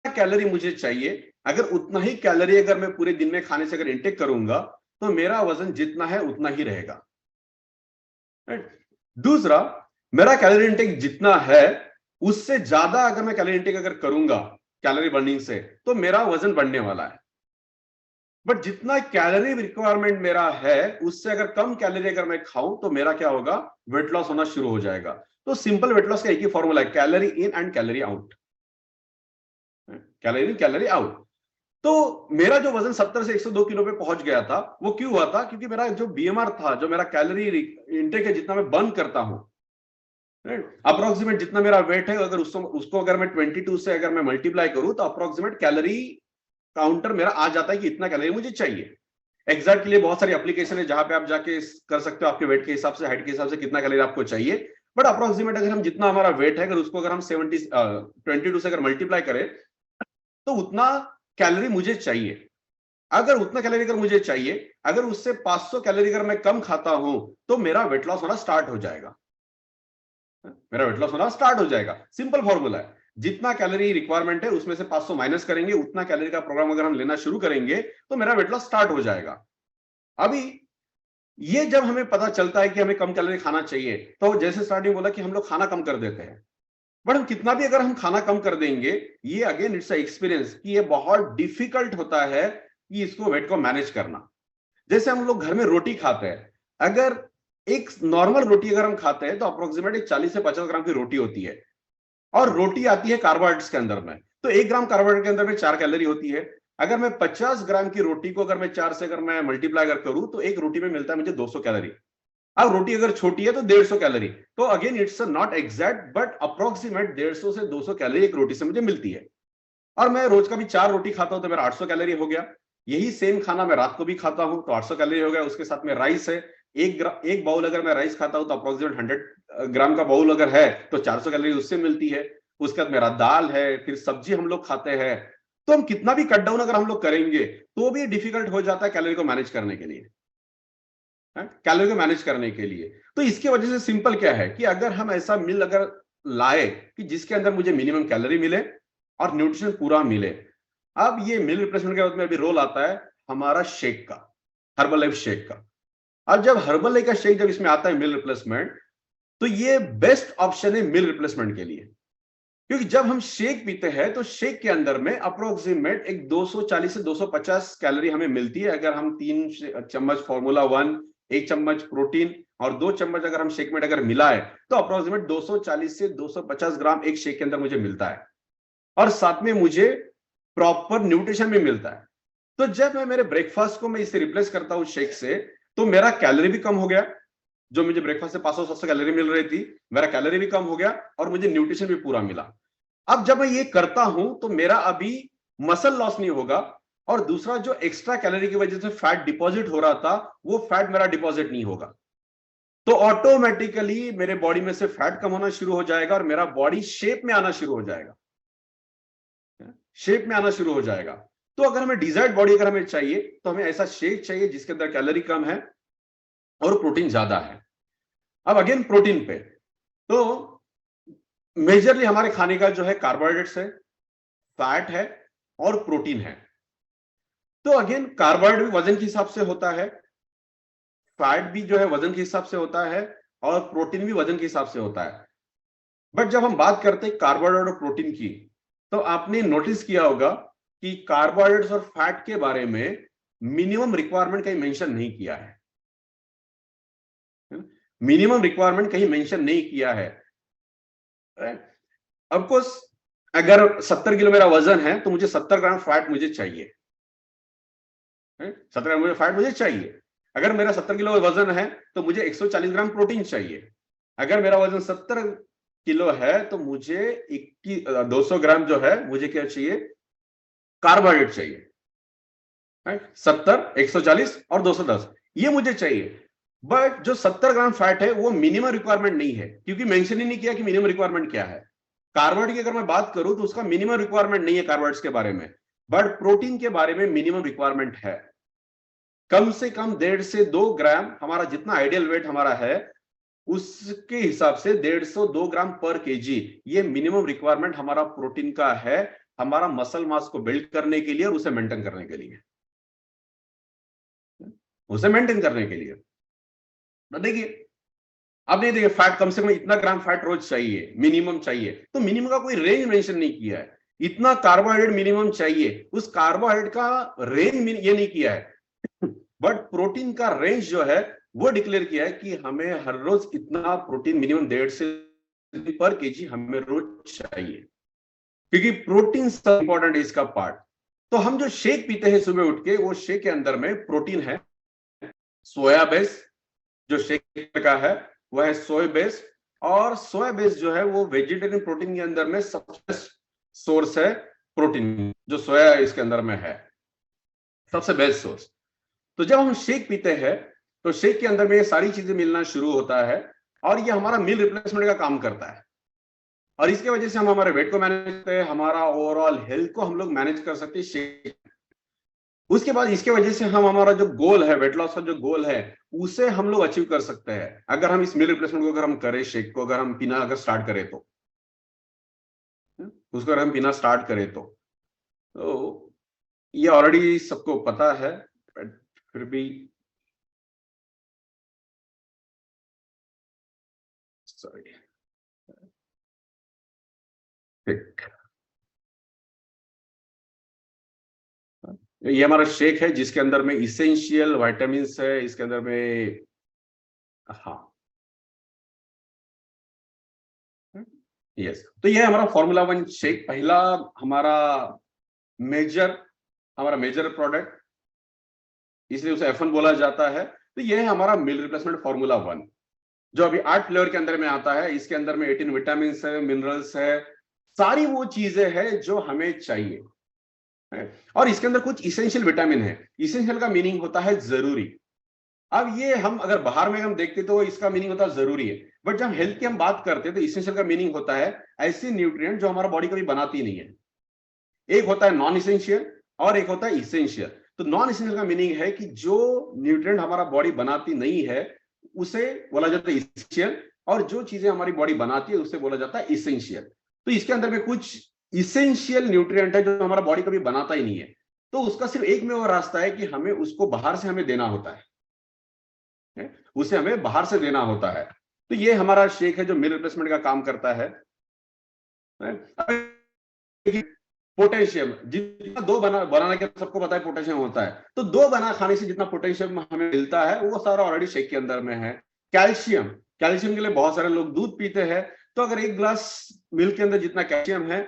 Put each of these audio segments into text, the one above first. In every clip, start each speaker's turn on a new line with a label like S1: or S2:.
S1: Calorie मुझे चाहिए, अगर उतना ही कैलोरी अगर मैं पूरे दिन में खाने से अगर इंटेक करूंगा तो मेरा वजन जितना है उतना ही रहेगा। दूसरा, मेरा कैलोरी इंटेक जितना है उससे ज्यादा अगर मैं कैलोरी इंटेक अगर करूंगा कैलोरी बर्निंग से तो मेरा वजन बढ़ने वाला है। बट जितना कैलोरी रिक्वायरमेंट मेरा है उससे अगर कम कैलोरी अगर मैं खाऊं तो मेरा क्या होगा, वेट लॉस होना शुरू हो जाएगा। तो सिंपल वेट लॉस का एक ही फॉर्मूला है, calorie in and calorie out. Calorie in calorie out. तो मेरा जो वजन 70 से 102 किलो पे पहुंच गया था वो क्यों हुआ था, क्योंकि मेरा जो बीएमआर था, जो मेरा कैलोरी इंटेक है जितना मैं बर्न करता हूं, अप्रोक्सीमेट जितना मेरा वेट है, अगर उसको अगर मैं 22 से अगर मैं मल्टीप्लाई करूं तो अप्रोक्सीमेट कैलोरी काउंटर मेरा आ जाता है कि इतना कैलोरी मुझे चाहिए। एग्जैक्ट के लिए बहुत सारी एप्लीकेशन है जहां पे आप जाके कर सकते हो आपके वेट के हिसाब से, हाइट के हिसाब से कितना कैलोरी आपको चाहिए। बट अप्रोक्सीमेट अगर हम जितना हमारा वेट है अगर उसको अगर हम 22 से अगर मल्टीप्लाई करें तो उतना कैलोरी मुझे चाहिए। अगर उतना कैलोरी अगर मुझे चाहिए, अगर उससे 500 कैलोरी अगर मैं कम खाता हूं तो मेरा वेट लॉस होना स्टार्ट हो जाएगा। मेरा वेट लॉस होना स्टार्ट हो जाएगा। सिंपल फॉर्मूला है, जितना कैलोरी रिक्वायरमेंट है उसमें से 500 माइनस करेंगे, उतना कैलोरी का प्रोग्राम अगर हम लेना शुरू करेंगे तो मेरा वेट लॉस स्टार्ट हो जाएगा। अभी ये जब हमें पता चलता है कि हमें कम कैलोरी खाना चाहिए, तो जैसे स्टार्टिंग बोला कि हम लोग खाना कम कर देते हैं, बट हम कितना भी अगर हम खाना कम कर देंगे, ये अगेन इट्स एक्सपीरियंस कि ये बहुत डिफिकल्ट होता है कि इसको वेट को मैनेज करना। जैसे हम लोग घर में रोटी खाते हैं, अगर एक नॉर्मल रोटी अगर हम खाते हैं तो अप्रोक्सीमेटली 40 से 50 ग्राम की रोटी होती है, और रोटी आती है कार्बोहाइड्रेट्स के अंदर में, तो 1 ग्राम कार्बोहाइड्रेट के अंदर में 4 कैलोरी होती है। अगर मैं 50 ग्राम की रोटी को अगर मैं 4 से अगर मैं मल्टीप्लाई अगर करूं तो एक रोटी में मिलता है मुझे 200 कैलोरी। अब रोटी अगर छोटी है तो 150 कैलोरी। तो again it's not exact but approximate 150 से 200 कैलोरी एक रोटी से मुझे मिलती है। और मैं रोज का भी 4 रोटी खाता हूं तो मेरा 800 कैलोरी हो गया। यही सेम खाना मैं रात को भी खाता हूं तो 800 कैलोरी हो गया। उसके साथ में राइस है, एक बाउल अगर मैं राइस खाता हूं तो अप्रोक्सीमेट 100 ग्राम का बाउल अगर है तो 400 कैलोरी उससे मिलती है। उसके बाद मेरा दाल है, फिर सब्जी हम लोग खाते हैं। तो हम कितना भी कट डाउन अगर हम लोग करेंगे तो भी डिफिकल्ट हो जाता है कैलोरी को मैनेज करने के लिए, कैलोरी को मैनेज करने के लिए। तो इसकी वजह से सिंपल क्या है कि अगर हम ऐसा मील अगर लाए कि जिसके अंदर मुझे मिनिमम कैलोरी मिले और न्यूट्रिशन पूरा मिले। अब ये मील रिप्लेसमेंट के बाद में अभी रोल आता है हमारा शेक का, हर्बल लाइफ शेक का। अब जब हर्बल लाइफ का शेक जब इसमें आता है मील रिप्लेसमेंट, तो ये बेस्ट ऑप्शन है मील रिप्लेसमेंट के लिए। क्योंकि जब हम शेक पीते हैं तो शेक के अंदर में अप्रोक्सीमेट एक 240 से 250 कैलोरी हमें मिलती है। अगर हम 3 चम्मच फॉर्मूला 1, 1 चम्मच प्रोटीन और 2 चम्मच अगर हम शेक में अगर मिलाए तो अप्रोक्सीमेट 240 से 250 ग्राम एक शेक के अंदर मुझे मिलता है, और साथ में मुझे प्रॉपर न्यूट्रिशन भी मिलता है। तो जब मैं मेरे ब्रेकफास्ट को मैं इससे रिप्लेस करता हूं शेक से, तो मेरा कैलोरी भी कम हो गया। जो मुझे ब्रेकफास्ट से 500-700 कैलोरी मिल रही थी, मेरा कैलोरी भी कम हो गया और मुझे न्यूट्रिशन भी पूरा मिला। अब जब मैं ये करता हूं तो मेरा अभी मसल लॉस नहीं होगा, और दूसरा जो एक्स्ट्रा कैलोरी की वजह से फैट डिपॉजिट हो रहा था वो फैट मेरा डिपॉजिट नहीं होगा। तो ऑटोमेटिकली मेरे बॉडी में से फैट कम होना शुरू हो जाएगा और मेरा बॉडी शेप में आना शुरू हो जाएगा, शेप में आना शुरू हो जाएगा। तो अगर हमें डिजायर्ड बॉडी अगर हमें चाहिए तो हमें ऐसा शेक चाहिए जिसके अंदर कैलोरी कम है और प्रोटीन ज्यादा है। अब अगेन प्रोटीन पे, तो मेजरली हमारे खाने का जो है कार्बोहाइड्रेट्स है, फैट है और प्रोटीन है। तो अगेन कार्बोहाइड्रेट भी वजन के हिसाब से होता है, फैट भी जो है वजन के हिसाब से होता है, और प्रोटीन भी वजन के हिसाब से होता है। बट जब हम बात करते हैं कार्बोहाइड्रेट और प्रोटीन की, तो आपने नोटिस किया होगा कि कार्बोहाइड्रेट्स और फैट के बारे में मिनिमम रिक्वायरमेंट कहीं मेंशन नहीं किया है। मिनिमम रिक्वायरमेंट कहीं मेंशन नहीं किया है। ऑफ कोर्स अगर 70 किलो मेरा वजन है तो मुझे 70 ग्राम फैट मुझे चाहिए, 70 ग्राम फैट मुझे चाहिए। अगर मेरा 70 किलो वजन है तो मुझे 140 ग्राम प्रोटीन चाहिए। अगर मेरा वजन 70 किलो है तो मुझे 200 ग्राम जो है मुझे क्या चाहिए, कार्बोहाइड्रेट चाहिए। 70, 140 और 210 ये मुझे चाहिए। बट जो 70 ग्राम फैट है वो मिनिमम रिक्वायरमेंट नहीं है, क्योंकि मेंशन ही नहीं किया कि मिनिमम रिक्वायरमेंट क्या है। कार्बोहाइड्रेट की अगर मैं बात करूं तो उसका मिनिमम रिक्वायरमेंट नहीं है कार्बोहाइड्रेट्स के बारे में, बट प्रोटीन के बारे में मिनिमम रिक्वायरमेंट है। कम से कम 1.5 से 2 ग्राम, हमारा जितना आइडियल वेट हमारा है उसके हिसाब से 150-2 ग्राम पर केजी, ये मिनिमम रिक्वायरमेंट हमारा प्रोटीन का है हमारा मसल मास को बिल्ड करने के लिए और उसे मेंटेन करने के लिए, उसे मेंटेन करने के लिए। तो देखिए, अब नहीं, देखिए फैट कम से कम इतना ग्राम फैट रोज चाहिए, मिनिमम चाहिए, तो मिनिमम का कोई रेंज मेंशन नहीं किया है। इतना कार्बोहाइड्रेट मिनिमम चाहिए, उस कार्बोहाइड्रेट का रेंज ये नहीं किया है, बट प्रोटीन का रेंज जो है वो डिक्लेयर किया है कि हमें हर रोज इतना प्रोटीन मिनिमम 1.5 से पर केजी हमें रोज चाहिए, क्योंकि प्रोटीन सब इंपॉर्टेंट है इसका पार्ट। तो हम जो शेक पीते हैं सुबह उठ के, वो शेक के अंदर में प्रोटीन है, सोया बेस जो शेक का है वो है सोया बेस, और सोया बेस जो है वो वेजिटेरियन प्रोटीन के अंदर में सबसे सोर्स है प्रोटीन, जो सोया इसके अंदर में है सबसे बेस्ट सोर्स। तो जब हम शेक पीते हैं तो शेक के अंदर में ये सारी चीजें मिलना शुरू होता है, और ये हमारा मील रिप्लेसमेंट का काम करता है, और इसके वजह से हम हमारे वेट को मैनेज करते हैं, हमारा ओवरऑल हेल्थ को हम लोग मैनेज कर सकते हैं शेक। उसके बाद इसके वजह से हम हमारा जो गोल है, वेट लॉस का जो गोल है, उसे हम लोग अचीव कर सकते हैं, अगर हम इस मील रिप्लेसमेंट को अगर हम करें, शेक को अगर हम पीना अगर स्टार्ट करें तो, उसको अगर हम पीना स्टार्ट करें तो ये ऑलरेडी सबको पता है, फिर भी सॉरी, ठीक, ये हमारा शेक है जिसके अंदर में इसेंशियल विटामिन है, इसके अंदर में, हाँ यस। तो ये हमारा फॉर्मूला 1 शेक, पहला हमारा मेजर प्रोडक्ट, इसलिए उसे F1 बोला जाता है। तो ये है हमारा मील रिप्लेसमेंट फॉर्मूला 1, जो अभी 8 फ्लेवर के अंदर में आता है। इसके अंदर में 18 विटामिन है, मिनरल्स है, सारी वो चीजें हैं जो हमें चाहिए, और इसके अंदर कुछ इसेंशियल विटामिन है। इसेंशियल का मीनिंग होता है जरूरी। अब ये हम अगर बाहर में हम देखते तो इसका मीनिंग होता है जरूरी है, बट जब हेल्थ की हम बात करते हैं तो इसेंशियल का मीनिंग होता है ऐसे न्यूट्रिएंट जो हमारा बॉडी कभी बनाती नहीं है। एक होता है नॉन इसेंशियल और एक होता है इसेंशियल। तो नॉन इसेंशियल का मीनिंग है कि जो न्यूट्रिएंट हमारा बॉडी बनाती नहीं है उसे बोला जाता है इसेंशियल, और जो चीजें हमारी बॉडी बनाती है उसे बोला जाता है इसेंशियल। तो इसके अंदर में कुछ इसेंशियल न्यूट्रिएंट है जो हमारा बॉडी कभी बनाता ही नहीं है, तो उसका सिर्फ एक में वो रास्ता है कि हमें उसको बाहर से हमें देना होता है, उसे हमें बाहर से देना होता है। तो ये हमारा शेक है जो मील रिप्लेसमेंट का काम करता है। पोटेशियम, जितना दो बनाना के सबको पता है पोटेशियम होता है, तो 2 बना खाने से जितना पोटेशियम हमें मिलता है वो सारा ऑलरेडी शेक के अंदर में है। कैल्शियम के लिए बहुत सारे लोग दूध पीते हैं, तो अगर 1 ग्लास मिल्क के अंदर जितना कैल्शियम है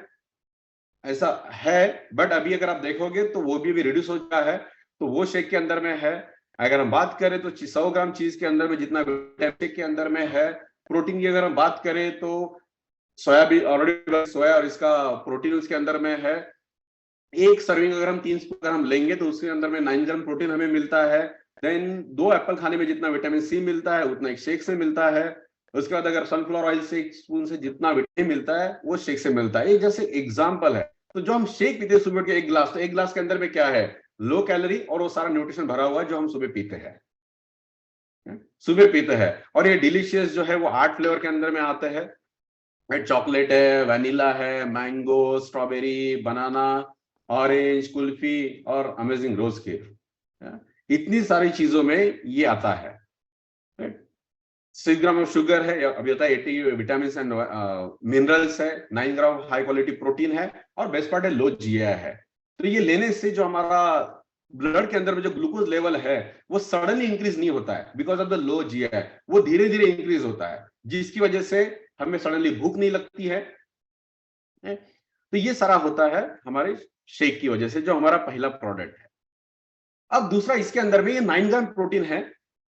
S1: ऐसा है, बट अभी अगर आप देखोगे तो वो भी रिड्यूस हो चुका है, तो वो शेक के अंदर में है। अगर हम बात करें तो 100 ग्राम चीज के अंदर में जितना शेक के अंदर में है। प्रोटीन की अगर हम बात करें तो सोयाबीन ऑलरेडी सोया और इसका प्रोटीन उसके अंदर में है। एक सर्विंग अगर हम 3 स्पून अगर हम लेंगे तो उसके अंदर में 9 ग्राम प्रोटीन हमें मिलता है। देन 2 एप्पल खाने में जितना विटामिन सी मिलता है उतना एक शेक से मिलता है। उसके बाद अगर सनफ्लावर ऑयल से 1 स्पून से जितना विटामिन मिलता है वो शेक से मिलता है। ये जैसे एग्जाम्पल है। तो जो हम शेक पीते हैं सुबह के 1 गिलास, तो 1 गिलास के अंदर में क्या है, लो कैलोरी और वो सारा न्यूट्रिशन भरा हुआ है जो हम सुबह पीते हैं। और ये डिलीशियस जो है वो 8 फ्लेवर के अंदर में आते हैं। चॉकलेट है, वैनिला है, मैंगो, स्ट्रॉबेरी, बनाना, ऑरेंज, कुल्फी और अमेजिंग रोज केक। इतनी सारी चीजों में ये आता है। 6 ग्राम ऑफ शुगर है, अभी होता है 80 विटामिन एंड मिनरल्स है, 9 ग्राम हाई क्वालिटी प्रोटीन है, और बेस्ट पार्ट है लो जीआई है। तो ये लेने से जो हमारा ब्लड के अंदर में जो ग्लूकोज लेवल है वो सडनली इंक्रीज नहीं होता है, because of the low GI, वो धीरे धीरे इंक्रीज होता है, जिसकी वजह से हमें सडनली भूख नहीं लगती है। तो ये सारा होता है हमारे शेक की वजह से, जो हमारा पहला प्रोडक्ट है। अब दूसरा, इसके अंदर में ये 9 ग्राम प्रोटीन है,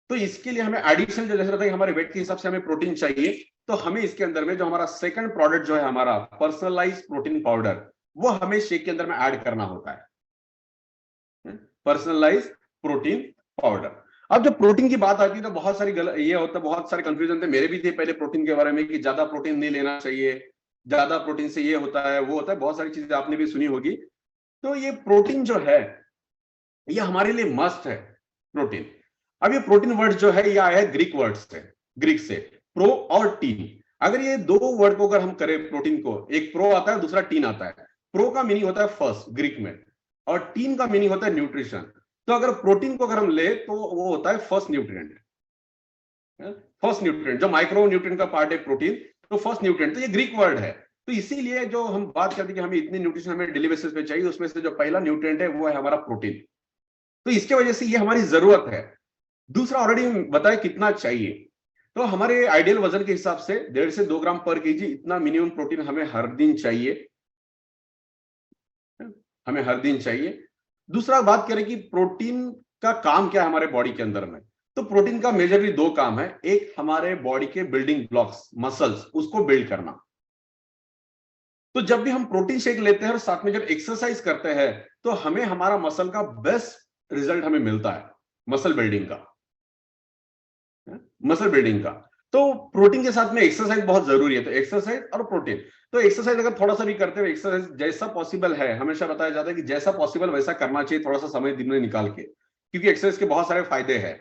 S1: तो इसके लिए हमें एडिशनल जो जैसे रहता है हमारे वेट के हिसाब से हमें प्रोटीन चाहिए, तो हमें इसके अंदर में जो हमारा सेकंड प्रोडक्ट जो है हमारा पर्सनलाइज्ड प्रोटीन पाउडर, वो हमें शेक के अंदर में ऐड करना होता है, पर्सनलाइज्ड प्रोटीन पाउडर। अब जब प्रोटीन की बात आती है तो बहुत सारी ये होता है, बहुत सारे कंफ्यूजन थे, मेरे भी थे पहले प्रोटीन के बारे में कि ज्यादा प्रोटीन नहीं लेना चाहिए, ज्यादा प्रोटीन से ये होता है वो होता है, बहुत सारी चीजें आपने भी सुनी होगी। तो ये प्रोटीन जो है ये हमारे लिए मस्ट है प्रोटीन। अब ये प्रोटीन वर्ड जो है ये आया है ग्रीक से प्रो और टीन। अगर ये 2 वर्ड को अगर हम करें प्रोटीन को, एक प्रो आता है दूसरा टीन आता है, प्रो का मीनिंग होता है फर्स्ट ग्रीक में, और टीन का मीनिंग होता है न्यूट्रिशन। तो अगर प्रोटीन को अगर हम ले तो वो होता है फर्स्ट न्यूट्रिएंट। फर्स्ट न्यूट्रिएंट जो माइक्रो न्यूट्रिएंट का पार्ट है प्रोटीन, तो फर्स्ट न्यूट्रिएंट, तो ये ग्रीक वर्ड है। तो इसीलिए जो हम बात करते हैं कि हमें इतनी न्यूट्रिशन हमें डेली बेसिस पे चाहिए, उसमें से जो पहला न्यूट्रिएंट है वो है हमारा प्रोटीन। तो इसके वजह से ये हमारी जरूरत है। दूसरा ऑलरेडी बताया कितना चाहिए, तो हमारे आइडियल वजन के हिसाब से 1.5 से 2 ग्राम पर केजी इतना मिनिमम प्रोटीन हमें हर दिन चाहिए, हमें हर दिन चाहिए। दूसरा बात करें कि प्रोटीन का काम क्या है हमारे बॉडी के अंदर में, तो प्रोटीन का मेजरली 2 काम है। एक हमारे बॉडी के बिल्डिंग ब्लॉक्स मसल्स, उसको बिल्ड करना। तो जब भी हम प्रोटीन शेक लेते हैं और साथ में जब एक्सरसाइज करते हैं, तो हमें हमारा मसल का बेस्ट रिजल्ट हमें मिलता है, मसल बिल्डिंग का, मसल बिल्डिंग का। तो प्रोटीन के साथ में एक्सरसाइज बहुत जरूरी है। तो एक्सरसाइज और प्रोटीन, तो एक्सरसाइज अगर थोड़ा सा भी करते हुए, एक्सरसाइज जैसा पॉसिबल है, हमेशा बताया जाता है कि जैसा पॉसिबल वैसा करना चाहिए, थोड़ा सा समय दिन में निकाल के, क्योंकि एक्सरसाइज के बहुत सारे फायदे हैं,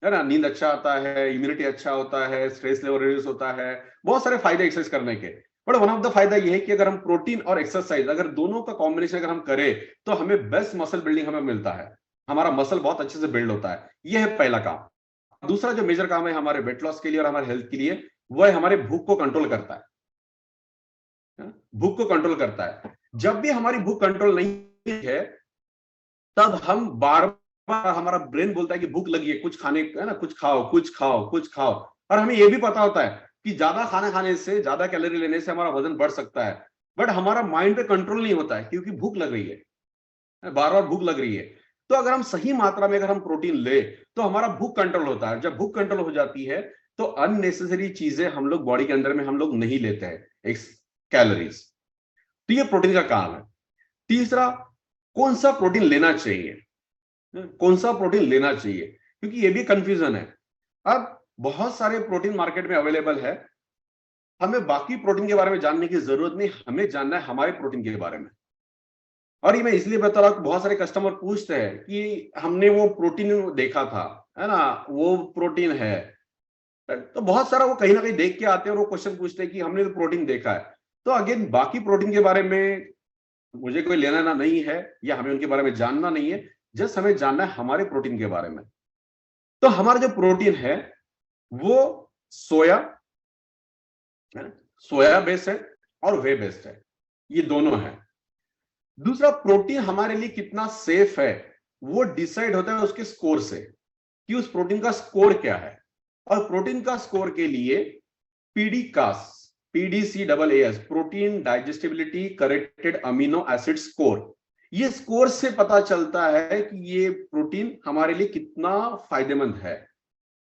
S1: है ना। नींद अच्छा आता है, इम्यूनिटी अच्छा होता है, स्ट्रेस लेवल रिड्यूस होता है, बहुत सारे फायदे एक्सरसाइज करने के। बट वन ऑफ द फायदा यह है कि अगर हम प्रोटीन और एक्सरसाइज अगर दोनों का कॉम्बिनेशन अगर हम करें, तो हमें बेस्ट मसल बिल्डिंग हमें मिलता है, हमारा मसल बहुत अच्छे से बिल्ड होता है। यह है पहला काम। दूसरा जो मेजर काम है हमारे वेट लॉस के लिए और हमारे हेल्थ के लिए, वह हमारे भूख को कंट्रोल करता है। भूख को कंट्रोल करता है। जब भी हमारी भूख कंट्रोल नहीं है, तब हम बार बार हमारा ब्रेन बोलता है कि भूख लगी है, कुछ खाने, है ना, कुछ खाओ कुछ खाओ कुछ खाओ। और हमें यह भी पता होता है कि ज्यादा खाना खाने से, ज्यादा कैलोरी लेने से हमारा वजन बढ़ सकता है। बट हमारा माइंड पे कंट्रोल नहीं होता है, क्योंकि भूख लग रही है, बार बार भूख लग रही है। तो अगर हम सही मात्रा में अगर हम प्रोटीन ले, तो हमारा भूख कंट्रोल होता है। जब भूख कंट्रोल हो जाती है, तो अननेसेसरी चीजें हम लोग बॉडी के अंदर में हम लोग नहीं लेते हैं, एक कैलोरीज। तो ये प्रोटीन का काम है। तीसरा, कौन सा प्रोटीन लेना चाहिए, कौन सा प्रोटीन लेना चाहिए, क्योंकि ये भी कंफ्यूजन है। अब बहुत सारे प्रोटीन मार्केट में अवेलेबल है, हमें बाकी प्रोटीन के बारे में जानने की जरूरत नहीं, हमें जानना है हमारे प्रोटीन के बारे में। और ये मैं इसलिए बता रहा हूं, बहुत सारे कस्टमर पूछते हैं कि हमने वो प्रोटीन देखा था, है ना, वो प्रोटीन है। तो बहुत सारा वो कहीं ना कहीं देख के आते हैं और वो क्वेश्चन पूछते हैं कि हमने तो प्रोटीन देखा है। तो अगेन बाकी प्रोटीन के बारे में मुझे कोई लेना ना नहीं है, या हमें उनके बारे में जानना नहीं है, जस्ट हमें जानना है हमारे प्रोटीन के बारे में। तो हमारा जो प्रोटीन है वो सोया बेस्ड है और वे बेस्ड है, ये दोनों है। दूसरा, प्रोटीन हमारे लिए कितना सेफ है वो डिसाइड होता है उसके स्कोर से, कि उस प्रोटीन का स्कोर क्या है। और प्रोटीन का स्कोर के लिए पीडीकास, PDCAAS, protein digestibility corrected amino acid score, ये स्कोर से पता चलता है कि ये प्रोटीन हमारे लिए कितना फायदेमंद है।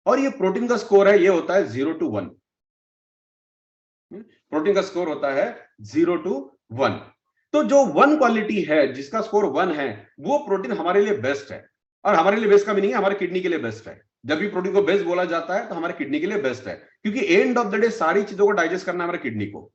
S1: और ये प्रोटीन का स्कोर है, ये होता है 0 to 1। प्रोटीन का स्कोर होता है 0 to 1। तो जो 1 क्वालिटी है, जिसका स्कोर 1 है, वो प्रोटीन हमारे लिए बेस्ट है। और हमारे लिए बेस्ट का मीनिंग है हमारे किडनी के लिए बेस्ट है। जब भी प्रोटीन को बेस्ट बोला जाता है, तो हमारे किडनी के लिए बेस्ट है, क्योंकि एंड ऑफ द डे सारी चीजों को डाइजेस्ट करना है हमारे किडनी को,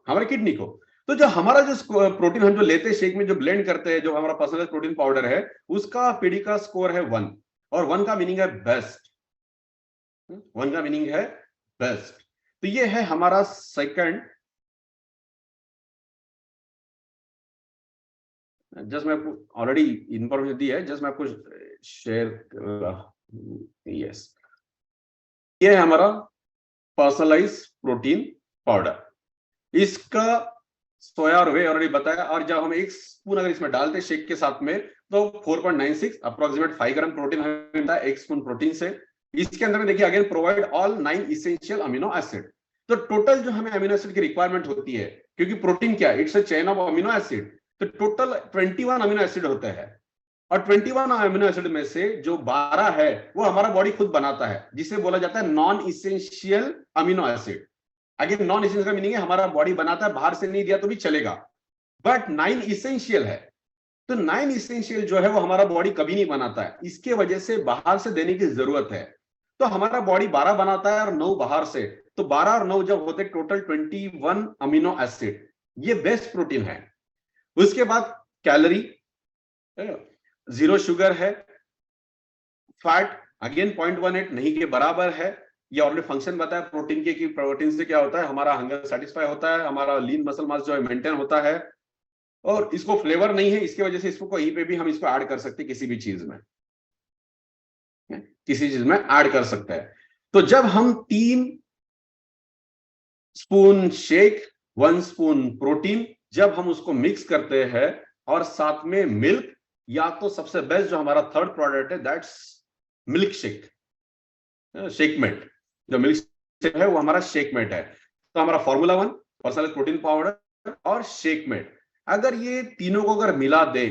S1: हमारे किडनी को। तो जो हमारा जो प्रोटीन हम जो लेते हैं शेक में, जो ब्लेंड करते हैं, जो हमारा पर्सनलाइज्ड प्रोटीन पाउडर है, उसका पीडी का स्कोर है 1, और 1 का मीनिंग है बेस्ट, 1 का मीनिंग है बेस्ट। तो ये है हमारा सेकंड। जस्ट मैं आपको ऑलरेडी इंफॉर्मेशन दी है, जस्ट मैं आपको शेयर, यस, ये है हमारा पर्सनलाइज प्रोटीन पाउडर। इसका सोया और वे ऑलरेडी बताया। और जब हम 1 स्पून अगर इसमें डालते हैं शेक के साथ में, तो 4.96 अप्रोक्सीमेट 5 ग्राम प्रोटीन हमें मिलता है 1 स्पून प्रोटीन से। इसके अंदर में देखिए again provide all 9 essential amino acid. तो टोटल जो हमें अमीनो एसिड की रिक्वायरमेंट होती है, क्योंकि प्रोटीन क्या है, it's a chain of amino acid, तो टोटल 21 अमीनो एसिड होते हैं। और 21 अमीनो एसिड में से जो 12 है वो हमारा बॉडी खुद बनाता है, जिसे बोला जाता है non essential amino acid. Again non essential का मीनिंग है हमारा बॉडी बनाता है, बाहर से नहीं दिया तो भी चलेगा, बट 9 इसेंशियल है। तो 9 इसेंशियल जो है वो हमारा बॉडी कभी नहीं बनाता है, इसके वजह से बाहर से देने की जरूरत है। तो हमारा बॉडी 12 बनाता है और 9 बाहर से, तो 12 और 9 जब होते टोटल 21 अमीनो एसिड, ये बेस्ट प्रोटीन है। उसके बाद कैलोरी 0 शुगर है, फैट अगेन 0.18 नहीं के बराबर है, ये ऑलरेडी फंक्शन बताया प्रोटीन के कि प्रोटीन से क्या होता है, हमारा हंगर सेटिस्फाई होता है, हमारा लीन मसल मास जो है मेंटेन होता है, और इसको फ्लेवर नहीं है, इसकी वजह से इसको कहीं पे भी हम इसको ऐड कर सकते हैं, किसी भी चीज में, किसी चीज में ऐड कर सकते हैं। तो जब हम 3 स्पून शेक, 1 स्पून प्रोटीन, जब हम उसको मिक्स करते हैं और साथ में मिल्क, या तो सबसे बेस्ट जो हमारा थर्ड प्रोडक्ट है दैट्स मिल्क शेक, शेकमेट, जो मिल्क शेक है वो हमारा शेकमेट है। तो हमारा फॉर्मूला 1, पर्सनल प्रोटीन पाउडर और शेकमेट, अगर ये तीनों को अगर मिला दे,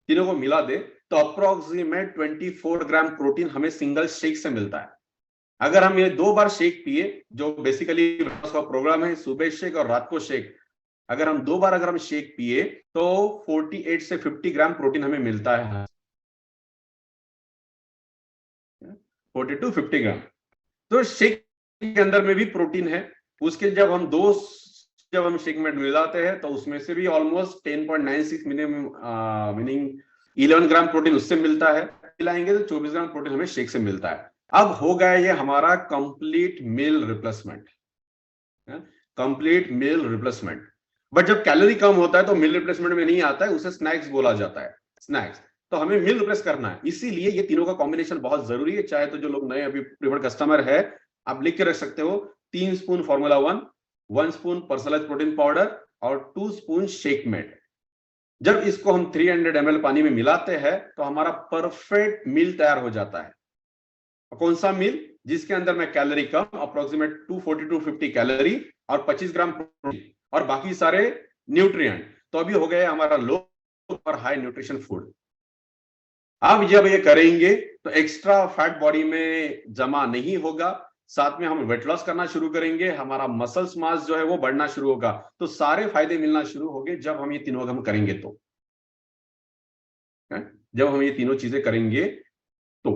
S1: तीनों को मिला दे तो अप्रोक्सीमेट 24 ग्राम प्रोटीन हमें सिंगल शेक से मिलता है। अगर हम ये 2 बार शेक पिए, जो बेसिकली का प्रोग्राम है सुबह शेक और रात को शेक, अगर हम 2 बार अगर हम शेक पिए तो 48 से 50 ग्राम प्रोटीन हमें मिलता है, 40 to 50 ग्राम। तो शेक के अंदर में भी प्रोटीन है, उसके जब हम शेक में मिलाते हैं तो उसमें से भी ऑलमोस्ट 10.96 मीनिंग 11 ग्राम प्रोटीन उससे मिलता है, मिलाएंगे तो 24 ग्राम प्रोटीन हमें शेक से मिलता है। अब हो गया ये हमारा complete meal replacement, complete meal replacement. But जब कैलोरी कम होता है तो मील रिप्लेसमेंट में नहीं आता है, उसे स्नैक्स बोला जाता है, स्नैक्स। तो हमें मील रिप्लेस करना है, इसीलिए ये तीनों का कॉम्बिनेशन बहुत जरूरी है। चाहे तो जो लोग नए अभी प्रीफर्ड कस्टमर है, आप लिख के रख सकते हो 3 spoon formula 1 spoon personalised protein powder और 2 स्पून शेकमेट। जब इसको हम 300 ml पानी में मिलाते हैं तो हमारा परफेक्ट मील तैयार हो जाता है। कौन सा मील? जिसके अंदर में calorie come, approximate 240 to 50 calorie और 25 ग्राम प्रोटीन और बाकी सारे न्यूट्रिएंट। तो अभी हो गया हमारा लो और हाई न्यूट्रिशन फूड। अब जब ये करेंगे तो एक्स्ट्रा फैट बॉडी में जमा नहीं होगा, साथ में हम वेट लॉस करना शुरू करेंगे, हमारा मसल्स मास जो है वो बढ़ना शुरू होगा। तो सारे फायदे मिलना शुरू होंगे जब हम ये तीनों हम करेंगे तो, जब हम ये तीनों चीजें करेंगे तो,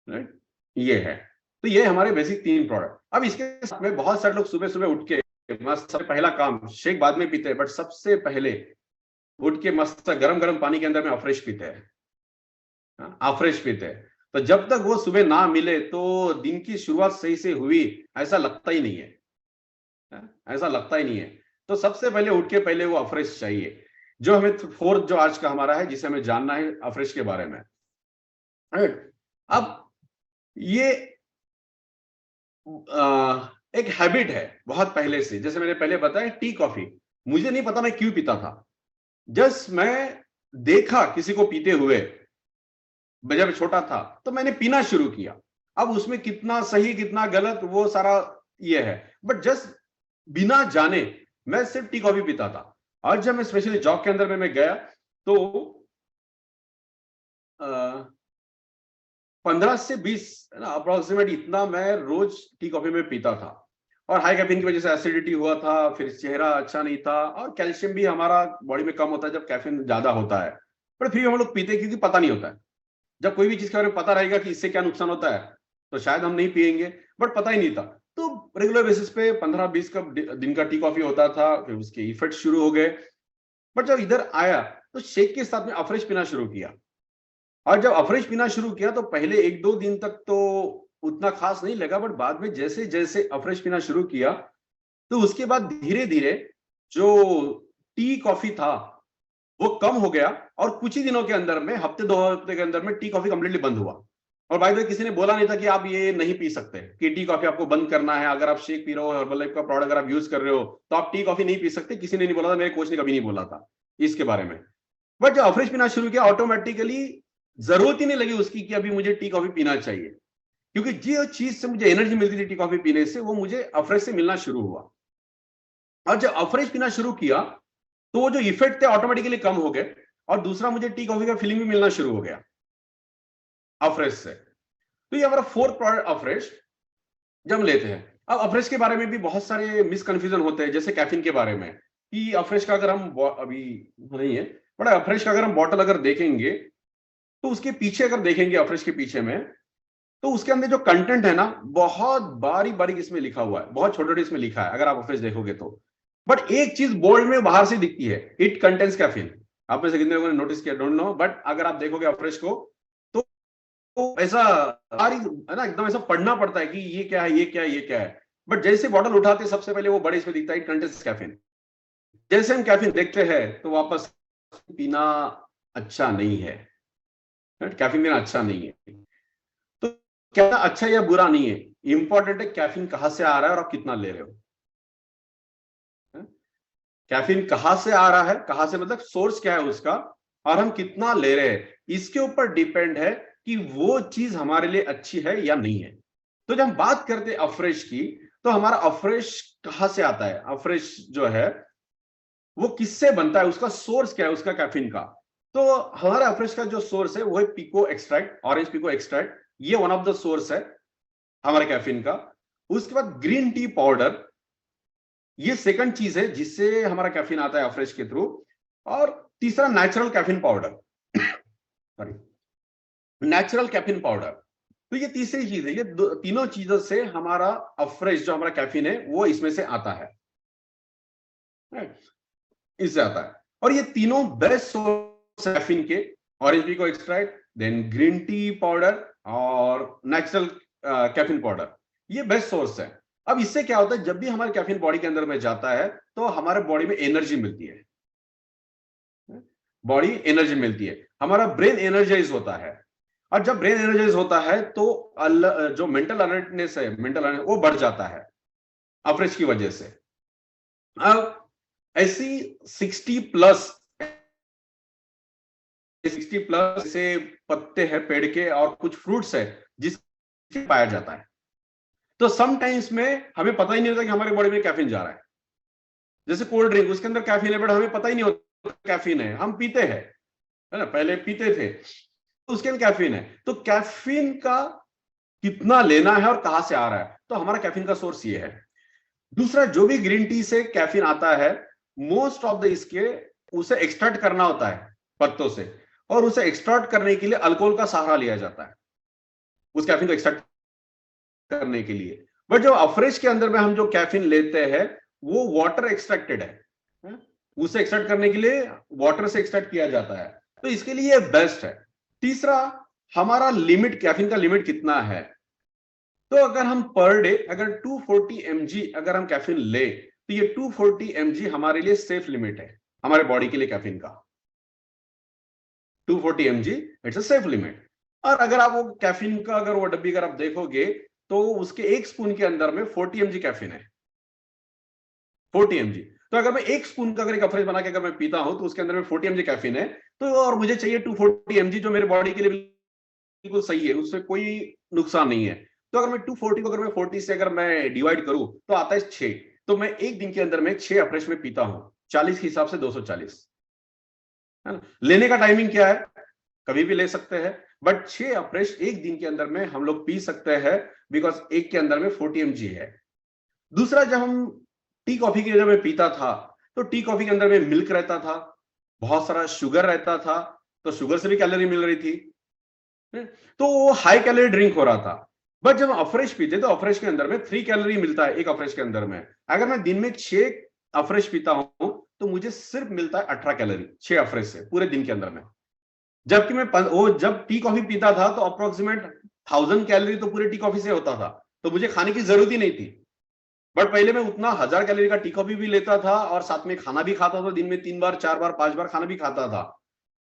S1: राइट, ये है। तो ये हमारे बेसिक 3 प्रोडक्ट। अब इसके साथ में बहुत सारे लोग सुबह सुबह उठ के मस्त, सबसे पहला काम, शेक बाद में पीते हैं, बट सबसे पहले उठ के मस्त गरम गरम पानी के अंदर में अफ्रेश पीते हैं, अफ्रेश पीते हैं। तो जब तक वो सुबह ना मिले तो दिन की शुरुआत सही से हुई ऐसा लगता ही नहीं है, ऐसा लगता ही नहीं है। तो सबसे पहले उठ के पहले वो अफ्रेश चाहिए, जो हमें फोर्थ जो आज का हमारा है, जिसे हमें जानना है अफ्रेश के बारे में, राइट। अब ये एक हैबिट है बहुत पहले से, जैसे मैंने पहले बताया टी कॉफी, मुझे नहीं पता मैं क्यों पीता था, जस्ट मैं देखा किसी को पीते हुए जब छोटा था तो मैंने पीना शुरू किया। अब उसमें कितना सही कितना गलत वो सारा ये है, बट जस्ट बिना जाने मैं सिर्फ टी कॉफी पीता था। और जब मैं स्पेशली जॉब के अंदर में मैं गया तो 15 से 20 अप्रोक्सीमेट इतना मैं रोज टी कॉफी में पीता था। और हाई कैफीन की वजह से एसिडिटी हुआ था, फिर चेहरा अच्छा नहीं था, और कैल्शियम भी हमारा बॉडी में कम होता है जब कैफीन ज्यादा होता है। पर फिर हम लोग पीते क्योंकि पता नहीं होता है। जब कोई भी चीज के बारे में पता रहेगा कि इससे क्या नुकसान होता है तो शायद हम नहीं पिएंगे, बट पता ही नहीं था। तो रेगुलर बेसिस पे 15-20 कप दिन का टी कॉफी होता था, फिर उसके इफेक्ट शुरू हो गए। बट जब इधर आया तो शेक के साथ में अफ्रेश पीना शुरू किया, और जब अफ्रेश पीना शुरू किया तो पहले 1-2 दिन तक तो उतना खास नहीं लगा, बट बाद में जैसे जैसे अफ्रेश पीना शुरू किया तो उसके बाद धीरे धीरे जो टी कॉफी था वो कम हो गया, और कुछ ही दिनों के अंदर में, हफ्ते 2 हफ्ते के अंदर में टी कॉफी कंप्लीटली बंद हुआ। और बाय द वे किसी ने बोला नहीं था कि आप ये नहीं पी सकते, कि टी कॉफी आपको बंद करना है, अगर आप शेक पी रहे हो, हर्बल लाइफ का प्रोडक्ट अगर आप यूज कर रहे हो तो आप टी कॉफी नहीं पी सकते। किसी ने नहीं बोला था, मेरे कोच ने कभी नहीं बोला था इसके बारे में। बट जब अफ्रेश पीना शुरू किया ऑटोमेटिकली जरूरत ही नहीं लगी उसकी कि अभी मुझे टी कॉफी पीना चाहिए, क्योंकि जो चीज से मुझे एनर्जी मिलती थी टी कॉफी पीने से, वो मुझे अफ्रेश से मिलना शुरू हुआ। और जब अफ्रेश पीना शुरू किया तो वो जो इफेक्ट थे ऑटोमेटिकली कम हो गए, और दूसरा मुझे टी कॉफी का फीलिंग भी मिलना शुरू हो गया अफ्रेश से। तो ये हमारा 4th प्रोडक्ट अफ्रेश जब हम लेते हैं। अब अफ्रेश के बारे में भी बहुत सारे मिसकंफ्यूजन होते हैं, जैसे कैफीन के बारे में, कि अफ्रेश का अगर हम अभी नहीं है, बट अफ्रेश का अगर हम बॉटल अगर देखेंगे तो उसके पीछे अगर देखेंगे, अफ्रेश के पीछे में, तो उसके अंदर जो कंटेंट है ना, बहुत बारीक बारीक इसमें लिखा हुआ है, बहुत छोटे छोटे इसमें लिखा है अगर आप अफ्रेश देखोगे तो। बट एक चीज बोल्ड में बाहर से दिखती है, इट कंटेन्स कैफीन। आप में से कितने लोगों ने नोटिस किया, डोंट नो, बट अगर आप देखोगे अफ्रेश को तो ऐसा सारी है ना, एकदम ऐसा पढ़ना पड़ता है कि ये क्या है, ये क्या है, ये क्या है। बट जैसे बॉटल उठाते सबसे पहले वो बड़े इसमें दिखता है कंटेंट्स कैफीन। जैसे हम कैफीन देखते हैं तो वापस पीना अच्छा नहीं है, कैफीन पीना अच्छा नहीं है। तो क्या अच्छा या बुरा नहीं है, इंपॉर्टेंट है कैफीन कहां से आ रहा है और आप कितना ले रहे हो। कैफीन कहां से आ रहा है, कहां से मतलब सोर्स क्या है उसका, और हम कितना ले रहे हैं, इसके ऊपर डिपेंड है कि वो चीज हमारे लिए अच्छी है या नहीं है। तो जब हम बात करते हैं अफ्रेश की, तो हमारा अफ्रेश कहां से आता है, अफ्रेश जो है वो किससे बनता है, उसका सोर्स क्या है उसका कैफीन का। तो हमारा अफ्रेश का जो सोर्स है वो है pekoe extract, orange pekoe extract, ये वन ऑफ द सोर्स है हमारे कैफीन का। उसके बाद ग्रीन टी पाउडर, ये सेकंड चीज है जिससे हमारा कैफीन आता है अफ्रेश के थ्रू। और तीसरा natural caffeine powder, sorry, natural caffeine powder. तो ये तीसरी चीज है, ये तीनों चीजों से हमारा अफ्रेश जो हमारा कैफीन है वो इसमें से आता है, इससे आता है। और ये तीनों बेस्ट सोर्स कैफीन के, orange pekoe extract, then green tea powder और नेचुरल कैफीन पाउडर, ये बेस्ट सोर्स है। अब इससे क्या होता है, जब भी हमारे कैफीन बॉडी के अंदर में जाता है तो हमारे बॉडी में एनर्जी मिलती है, बॉडी एनर्जी मिलती है, हमारा ब्रेन एनर्जाइज होता है। और जब ब्रेन एनर्जाइज होता है तो जो मेंटल अलर्टनेस है, मेंटल अलर्टनेस वो बढ़ जाता है अफ्रेश की वजह से। अब ऐसी 60 प्लस से पत्ते हैं पेड़ के और कुछ फ्रूट्स है जिससे पाया जाता है। तो समटाइम्स में हमें पता ही नहीं होता कि हमारे बॉडी में कैफीन जा रहा है। जैसे कोल्ड ड्रिंक, उसके अंदर कैफीन है बट हमें पता ही नहीं होता कैफीन है, हम पीते हैं, है ना, पहले पीते थे तो उसके अंदर कैफीन है। तो कैफीन का कितना लेना है और कहां से आ रहा है, तो हमारा कैफीन का सोर्स ये है। दूसरा, जो भी ग्रीन टी से कैफीन आता है, मोस्ट ऑफ द इसके उसे एक्सट्रैक्ट करना होता है पत्तों से, और उसे एक्सट्रैक्ट करने के लिए अल्कोहल का सहारा लिया जाता है उस कैफीन को एक्सट्रैक्ट करने के लिए। बट जो अफ्रेश के अंदर में हम जो कैफीन लेते हैं वो वाटर एक्सट्रैक्टेड है, उसे एक्सट्रैक्ट करने के लिए वाटर से एक्सट्रैक्ट किया जाता है, तो इसके लिए बेस्ट है। तीसरा, हमारा लिमिट, कैफीन का लिमिट कितना है। तो अगर हम पर डे अगर 240 mg अगर हम कैफीन ले, तो ये 240 mg हमारे लिए सेफ लिमिट है हमारे बॉडी के लिए कैफीन का। 240 mg it's a safe limit. और अगर आप वो कैफीन का अगर वो डब्बी अगर आप देखोगे तो उसके एक स्पून के अंदर में 40 mg कैफीन है, 40 mg। तो अगर मैं एक स्पून का अगर एक अफ्रेश बना के अगर मैं पीता हूं तो उसके अंदर में 40 mg कैफीन है, तो और मुझे चाहिए 240 mg जो मेरे बॉडी के लिए बिल्कुल सही है, उससे कोई नुकसान नहीं है। तो अगर मैं 240 को अगर मैं 40 से अगर मैं डिवाइड करूं तो आता है 6। तो मैं एक दिन के अंदर में 6 अफ्रेश में पीता हूं, 40 के हिसाब से 240, है ना। लेने का टाइमिंग क्या है, कभी भी ले सकते हैं, बट 6 अफ्रेश एक दिन के अंदर में हम लोग पी सकते हैं, बिकॉज एक के अंदर में 40 mg है। दूसरा, जब हम टी कॉफी की जब मैं पीता था तो टी कॉफी के अंदर में मिल्क रहता था, बहुत सारा शुगर रहता था, तो शुगर से भी कैलोरी मिल रही थी, तो वो हाई कैलोरी ड्रिंक हो रहा था। बट जब अफ्रेश पीते तो अफ्रेश के अंदर में 3 कैलोरी मिलता है एक अफ्रेश के अंदर में। अगर मैं दिन में 6 अफ्रेश पीता हूं तो मुझे सिर्फ मिलता है 18 कैलोरी 6 अफ्रेश से पूरे दिन के अंदर में। जबकि मैं वो जब टी कॉफी पीता था तो अप्रोक्सीमेट 1000 कैलोरी तो पूरे टी कॉफी से होता था, तो मुझे खाने की जरूरत ही नहीं थी। बट पहले मैं उतना 1000 कैलोरी का टी कॉफी भी लेता था और साथ में खाना भी खाता था, दिन में 3 बार 4 बार 5 बार खाना भी खाता था,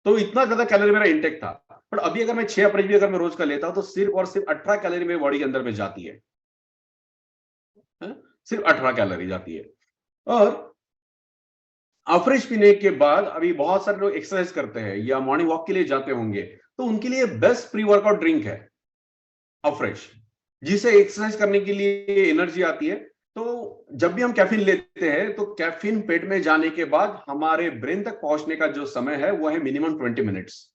S1: तो इतना ज्यादा कैलोरी मेरा इंटेक था। पर अभी अगर मैं 6 अप्रेज भी अगर मैं रोज का लेता हूं तो सिर्फ और सिर्फ 18 कैलोरी मेरे बॉडी के अंदर में जाती है, सिर्फ 18 कैलोरी जाती है। और अफ्रेश पीने के बाद अभी बहुत सारे लोग एक्सरसाइज करते हैं या मॉर्निंग वॉक के लिए जाते होंगे, तो उनके लिए बेस्ट प्री वर्कआउट ड्रिंक है अफ्रेश, जिसे एक्सरसाइज करने के लिए एनर्जी आती है। तो जब भी हम कैफीन लेते हैं तो कैफीन पेट में जाने के बाद हमारे ब्रेन तक पहुंचने का जो समय है वो है मिनिमम 20 मिनट्स,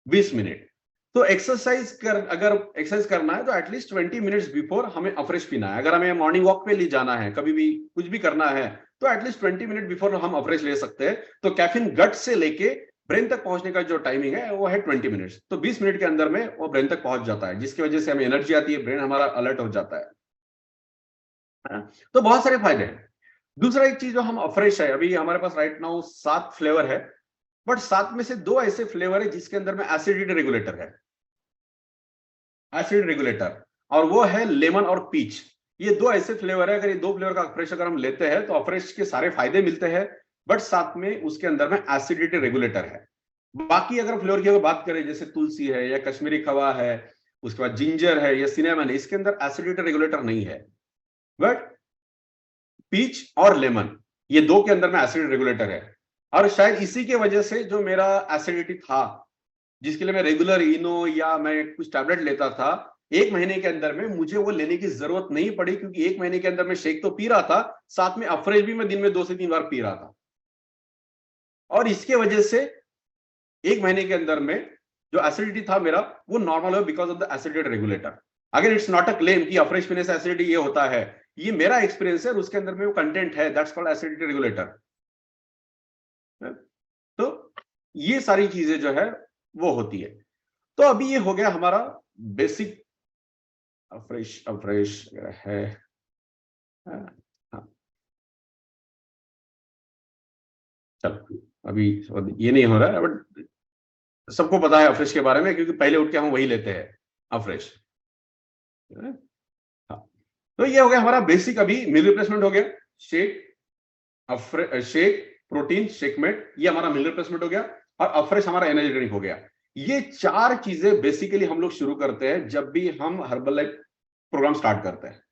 S1: 20 मिनट। तो अगर एक्सरसाइज करना है तो एटलीस्ट 20 मिनट्स बिफोर हमें अफ्रेश पीना है। अगर हमें मॉर्निंग वॉक पे ले जाना है, कभी भी कुछ भी करना है, तो एटलीस्ट 20 मिनट बिफोर हम अफ्रेश ले सकते हैं। तो कैफीन गट से लेके ब्रेन तक पहुंचने का जो टाइमिंग है वो है 20 मिनट्स। तो 20 मिनट के अंदर में वो ब्रेन तक पहुंच जाता है, जिसकी वजह से हमें एनर्जी आती है, ब्रेन हमारा अलर्ट हो जाता है। तो बहुत सारे फायदे हैं। दूसरा एक चीज जो हम अफ्रेश है, अभी हमारे पास राइट नाउ 7 फ्लेवर है, बट 7 में से 2 ऐसे फ्लेवर है जिसके अंदर में एसिडिटी रेगुलेटर है। एसिड रेगुलेटर, और वो है लेमन और पीच। ये दो ऐसे फ्लेवर है, अगर ये दो फ्लेवर का अफ्रेश अगर हम लेते हैं तो अफ्रेश के सारे फायदे मिलते हैं, बट साथ में उसके अंदर में एसिडिटी रेगुलेटर है। बाकी अगर फ्लेवर की अगर बात करें, जैसे तुलसी है या कश्मीरी खवा है, उसके बाद जिंजर है या सिनेमन है, इसके अंदर एसिडिटी रेगुलेटर नहीं है। बट पीच और लेमन, ये दो के अंदर में एसिडिटी रेगुलेटर है। और शायद इसी के वजह से जो मेरा एसिडिटी था, जिसके लिए मैं रेगुलर इनो या मैं कुछ टैबलेट लेता था, 1 महीने के अंदर में मुझे वो लेने की जरूरत नहीं पड़ी, क्योंकि 1 महीने के अंदर में शेक तो पी रहा था, साथ में अफ्रेश भी मैं दिन में 2 से 3 बार पी रहा था। और इसके वजह से 1 महीने के अंदर में जो एसिडिटी था मेरा, वो नॉर्मल है because of the acidity regulator. अगर इट्स नॉट अ क्लेम कि अफ्रेश पीने से एसिडिटी ये होता है, ये मेरा एक्सपीरियंस है और उसके अंदर में वो कंटेंट है, दैट्स कॉल्ड एसिडिटी रेगुलेटर। तो ये सारी चीजें जो है वो होती है। तो अभी ये हो गया हमारा बेसिक अफ्रेश अफ्रेश है। हाँ, चलो अभी ये नहीं हो रहा है, बट सबको पता है अफ्रेश के बारे में, क्योंकि पहले उठ के हम वही लेते हैं अफ्रेश। हाँ, तो ये हो गया हमारा बेसिक। अभी मील रिप्लेसमेंट हो गया, शेक प्रोटीन शेकमेट, ये हमारा मील रिप्लेसमेंट हो गया, और अफ्रेश हमारा एनर्जी ड्रिंक हो गया। ये 4 चीजें बेसिकली हम लोग शुरू करते हैं जब भी हम हर्बल लाइफ प्रोग्राम स्टार्ट करते हैं,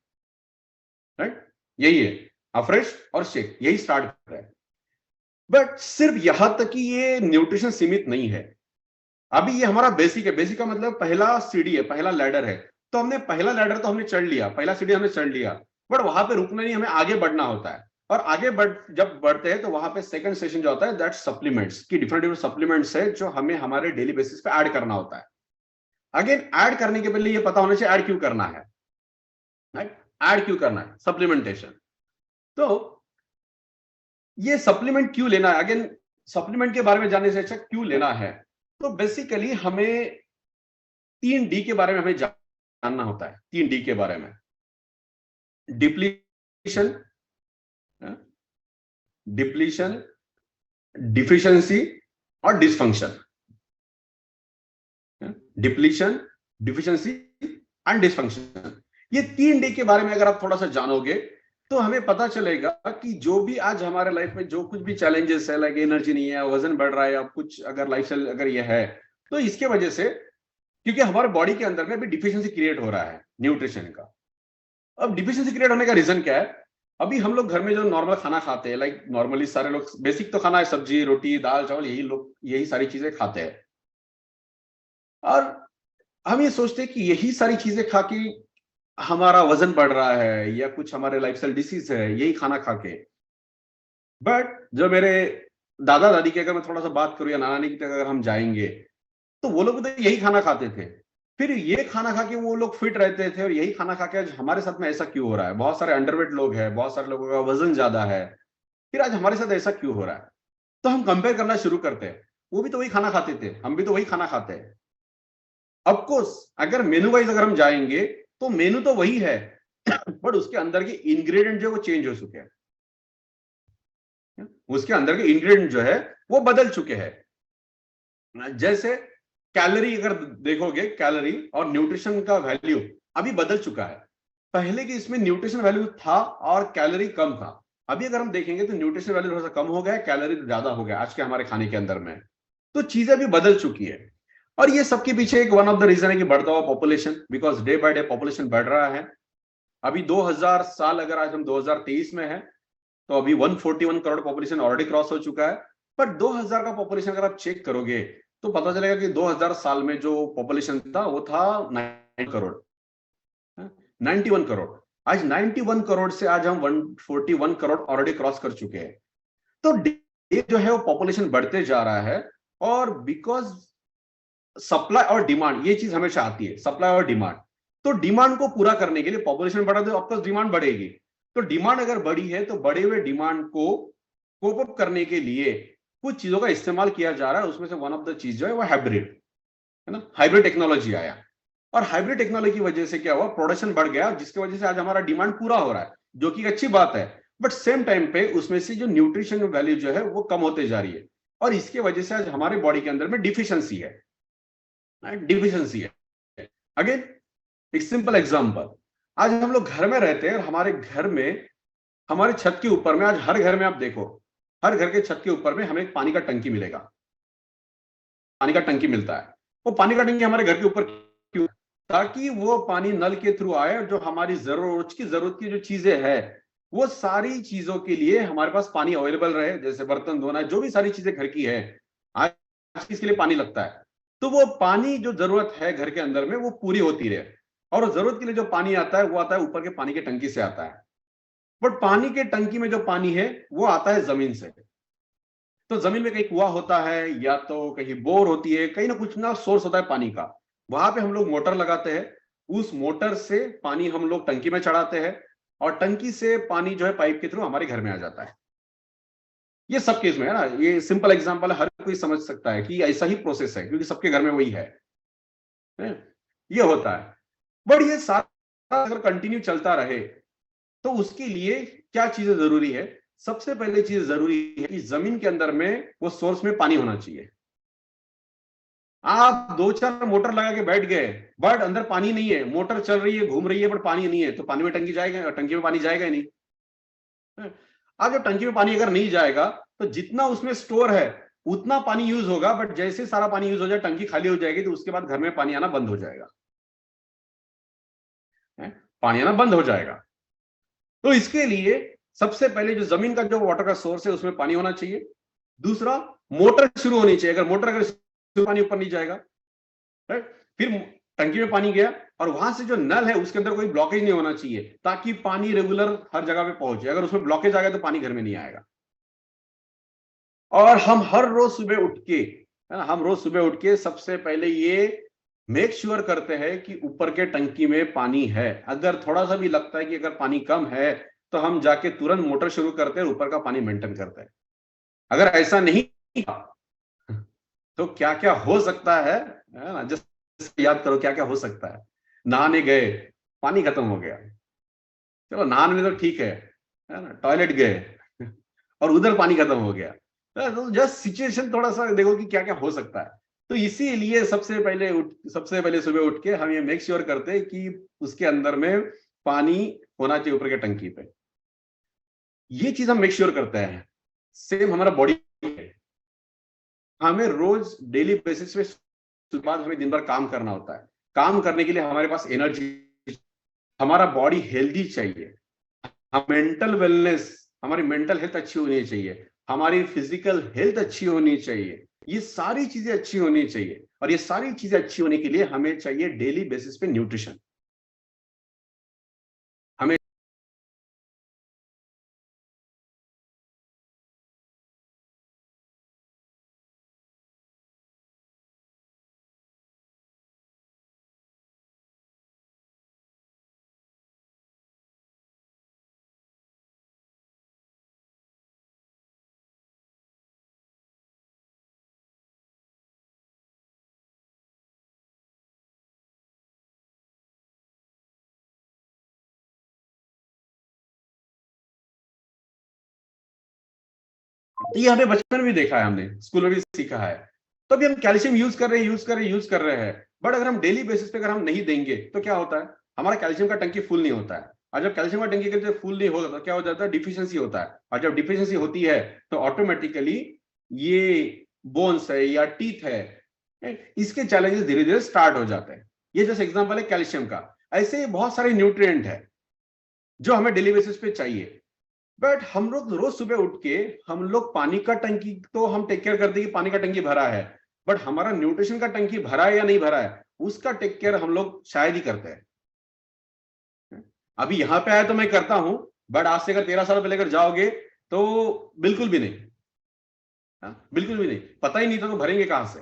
S1: राइट? यही है, अफ्रेश और शेक, यही स्टार्ट करता है। बट सिर्फ यहां तक कि ये न्यूट्रिशन सीमित नहीं है। अभी ये हमारा बेसिक है। बेसिक का मतलब पहला सीढ़ी है, पहला लैडर है। तो हमने पहला लैडर तो हमने चढ़ लिया, पहला सीढ़ी हमने चढ़ लिया, बट वहां पे रुकना नहीं, हमें आगे बढ़ना होता है। और आगे जब बढ़ते हैं तो वहां पे सेकंड सेशन जो होता है, दैट सप्लीमेंट्स की डिफरेंट डिफरेंट सप्लीमेंट्स है जो हमें हमारे डेली बेसिस पे ऐड करना होता है। अगेन ऐड करने के पहले ये पता होना चाहिए ऐड क्यों करना है, राइट? ऐड क्यों करना है, सप्लीमेंटेशन। तो ये सप्लीमेंट क्यों लेना है, अगेन सप्लीमेंट के बारे में जानने से अच्छा क्यों लेना है। तो बेसिकली हमें 3D के बारे में हमें जानना होता है। 3D के बारे में, डिप्लीशन, डिप्लीशन, डिफिशियंसी और dysfunction. Depletion, deficiency and dysfunction, ये 3D के बारे में अगर आप थोड़ा सा जानोगे तो हमें पता चलेगा कि जो भी आज हमारे लाइफ में जो कुछ भी चैलेंजेस है, लाइक एनर्जी नहीं है, वजन बढ़ रहा है, या कुछ अगर लाइफस्टाइल अगर ये है, तो इसके वजह से, क्योंकि हमारे बॉडी के अंदर में भी डिफिशियंसी क्रिएट हो रहा है न्यूट्रिशन का। अब डिफिशियंसी क्रिएट होने का रीजन क्या है? अभी हम लोग घर में जो नॉर्मल खाना खाते हैं, लाइक नॉर्मली सारे लोग बेसिक तो खाना है, सब्जी रोटी दाल चावल, यही लोग यही सारी चीजें खाते हैं। और हम ये सोचते हैं कि यही सारी चीजें खा के हमारा वजन बढ़ रहा है या कुछ हमारे लाइफस्टाइल डिसीज है यही खाना खा के। बट जो मेरे दादा दादी की अगर मैं थोड़ा सा बात करूं, या नाना नानी की अगर हम जाएंगे, तो वो लोग तो यही खाना खाते थे, फिर ये खाना खा के वो लोग फिट रहते थे, और यही खाना खा के आज हमारे साथ में ऐसा क्यों हो रहा है? बहुत सारे अंडरवेट लोग हैं, बहुत सारे लोगों का वजन ज्यादा है, फिर आज हमारे साथ ऐसा क्यों हो रहा है? तो हम कंपेयर करना शुरू करते हैं, वो भी तो वही खाना खाते थे, हम भी तो वही खाना खाते हैं। ऑफकोर्स अगर मेनू वाइज अगर हम जाएंगे तो मेनू तो वही है, बट उसके अंदर के इंग्रेडिएंट जो वो चेंज हो चुके हैं, उसके अंदर के इंग्रेडिएंट जो है वो बदल चुके हैं। जैसे कैलोरी अगर देखोगे, कैलोरी और न्यूट्रिशन का वैल्यू अभी बदल चुका है। पहले के इसमें न्यूट्रिशन वैल्यू था और कैलोरी कम था। अभी अगर हम देखेंगे तो न्यूट्रिशन वैल्यू थोड़ा सा कम हो गया है, कैलोरी ज्यादा हो गया आज के हमारे खाने के अंदर में। तो चीजें भी बदल चुकी है, और ये सबके पीछे एक वन ऑफ द रीजन है कि बढ़ता हुआ population, because day by day population बढ़ रहा है। अभी 2000 साल, अगर आज हम 2023 में है, तो अभी 141 करोड़ पॉपुलेशन ऑलरेडी क्रॉस हो चुका है। पर 2000 का पॉपुलेशन अगर आप चेक करोगे तो पता चलेगा कि 2000 साल में जो पॉपुलेशन था वो था 90 करोड़, 91 करोड़। आज 91 करोड़ से आज हम 141 करोड़ ऑलरेडी क्रॉस कर चुके हैं। तो जो है वो पॉपुलेशन बढ़ते जा रहा है, और बिकॉज सप्लाई और डिमांड, ये चीज हमेशा आती है, सप्लाई और डिमांड। तो डिमांड को पूरा करने के लिए पॉपुलेशन बढ़ा तो ऑफकोर्स डिमांड बढ़ेगी। तो डिमांड अगर बढ़ी है तो बढ़े हुए डिमांड को कोप अप करने के लिए कुछ चीजों का इस्तेमाल किया जा रहा है। उसमें से वन ऑफ द चीज जो है वो हाइब्रिड है ना, हाइब्रिड टेक्नोलॉजी आया। और हाइब्रिड टेक्नोलॉजी की वजह से क्या हुआ, प्रोडक्शन बढ़ गया, जिसकी वजह से आज हमारा डिमांड पूरा हो रहा है, जो कि अच्छी बात है। बट सेम टाइम पे उसमें से जो न्यूट्रिशन वैल्यू जो है वो कम होते जा रही है, और इसके वजह से आज हमारे बॉडी के अंदर में डिफिशियंसी है, डिफिशियंसी है। अगेन एक सिंपल एग्जांपल, आज हम लोग घर में रहते हैं और हमारे घर में, हमारे छत के ऊपर में, आज हर घर में आप देखो, हर घर के छत के ऊपर में हमें एक पानी का टंकी मिलेगा, पानी का टंकी मिलता है। वो पानी का टंकी हमारे घर के ऊपर क्यों? ताकि वो पानी नल के थ्रू आए, जो हमारी जरूरत की जो चीजें है, वो सारी चीजों के लिए हमारे पास पानी अवेलेबल रहे, जैसे बर्तन धोना, जो भी सारी चीजें घर की है, आज इसके लिए पानी लगता है। तो वो पानी जो जरूरत है घर के अंदर में, वो पूरी होती रहे। और जरूरत के लिए जो पानी आता है, वो आता है ऊपर के पानी के टंकी से आता है। बट पानी के टंकी में जो पानी है, वो आता है जमीन से। तो जमीन में कहीं कुआं होता है, या तो कहीं बोर होती है, कहीं ना कुछ ना सोर्स होता है पानी का। वहां पे हम लोग मोटर लगाते हैं, उस मोटर से पानी हम लोग टंकी में चढ़ाते हैं, और टंकी से पानी जो है पाइप के थ्रू हमारे घर में आ जाता है। ये सब केस में है ना, ये सिंपल एग्जांपल है, हर कोई समझ सकता है कि ऐसा ही प्रोसेस है, क्योंकि सबके घर में वही है। ये होता है। बट ये सारा अगर कंटिन्यू चलता रहे, तो उसके लिए क्या चीजें जरूरी है? सबसे पहले चीज जरूरी है कि जमीन के अंदर में वो सोर्स में पानी होना चाहिए। आप दो चार मोटर लगा के बैठ गए, बट अंदर पानी नहीं है, मोटर चल रही है, घूम रही है, बट पानी नहीं है, तो पानी में टंकी जाएगा? टंकी में पानी जाएगा ही नहीं। अब जब टंकी में पानी अगर नहीं जाएगा, तो जितना उसमें स्टोर है उतना पानी यूज होगा, बट जैसे सारा पानी यूज हो जाए, टंकी खाली हो जाएगी, तो उसके बाद घर में पानी आना बंद हो जाएगा। पानी आना बंद हो जाएगा। तो इसके लिए सबसे पहले जो जमीन का जो वाटर का सोर्स है, उसमें पानी होना चाहिए। दूसरा, मोटर शुरू होनी चाहिए। अगर मोटर अगर पानी ऊपर नहीं जाएगा, राइट, फिर टंकी में पानी गया, और वहां से जो नल है उसके अंदर कोई ब्लॉकेज नहीं होना चाहिए, ताकि पानी रेगुलर हर जगह पे पहुंचे। अगर उसमें ब्लॉकेज आ गया, तो पानी घर में नहीं आएगा। और हम हर रोज सुबह उठ के, है ना, हम रोज सुबह उठ के सबसे पहले ये मेक श्योर करते हैं कि ऊपर के टंकी में पानी है। अगर थोड़ा सा भी लगता है कि अगर पानी कम है, तो हम जाके तुरंत मोटर शुरू करते हैं, ऊपर का पानी मेंटेन करते हैं। अगर ऐसा नहीं, तो क्या क्या हो सकता है ना, जस्ट याद करो क्या क्या हो सकता है। नहाने गए, पानी खत्म हो गया, चलो नहाने में तो ठीक है ना, टॉयलेट गए और उधर पानी खत्म हो गया। तो जस्ट सिचुएशन थोड़ा सा देखो कि क्या क्या हो सकता है। तो इसीलिए सबसे पहले सुबह उठ के हम ये मेक श्योर करते हैं कि उसके अंदर में पानी होना चाहिए, ऊपर के टंकी पे। ये चीज हम मेक श्योर करते हैं। सेम हमारा बॉडी है, हमें रोज डेली बेसिस पे सुबह बाद हमें दिन भर काम करना होता है। काम करने के लिए हमारे पास एनर्जी, हमारा बॉडी हेल्दी चाहिए, हम मेंटल वेलनेस, हमारी मेंटल हेल्थ अच्छी होनी चाहिए, हमारी फिजिकल हेल्थ अच्छी होनी चाहिए, ये सारी चीजें अच्छी होनी चाहिए। और ये सारी चीजें अच्छी होने के लिए हमें चाहिए डेली बेसिस पे न्यूट्रिशन। हमें ये हमें बचपन में भी देखा है, हमने स्कूल में भी सीखा है। तो अभी हम कैल्शियम यूज कर रहे हैं, बट अगर हम डेली बेसिस पे अगर हम नहीं देंगे, तो क्या होता है, हमारा कैल्शियम का टंकी फुल नहीं होता है। और जब कैल्शियम का टंकी जब फुल नहीं होगा, तो क्या हो जाता है, डिफिशियंसी होता है। और जब डिफिशियंसी होती है, तो ऑटोमेटिकली ये बोन्स है या टीथ है, इसके चैलेंजेस धीरे धीरे स्टार्ट हो जाते हैं। ये जैसे एग्जांपल है कैल्शियम का। ऐसे बहुत सारे न्यूट्रिएंट है जो हमें डेली बेसिस पे चाहिए। बट हम लोग रोज सुबह उठ के, हम लोग पानी का टंकी तो हम टेक केयर करते हैं कि पानी का टंकी भरा है, बट हमारा न्यूट्रिशन का टंकी भरा है या नहीं भरा है, उसका टेक केयर हम लोग शायद ही करते हैं। अभी यहां पे आया तो मैं करता हूं, बट आज से अगर 13 साल पहले अगर जाओगे, तो बिल्कुल भी नहीं। बिल्कुल भी नहीं, पता ही नहीं था तो भरेंगे कहां से।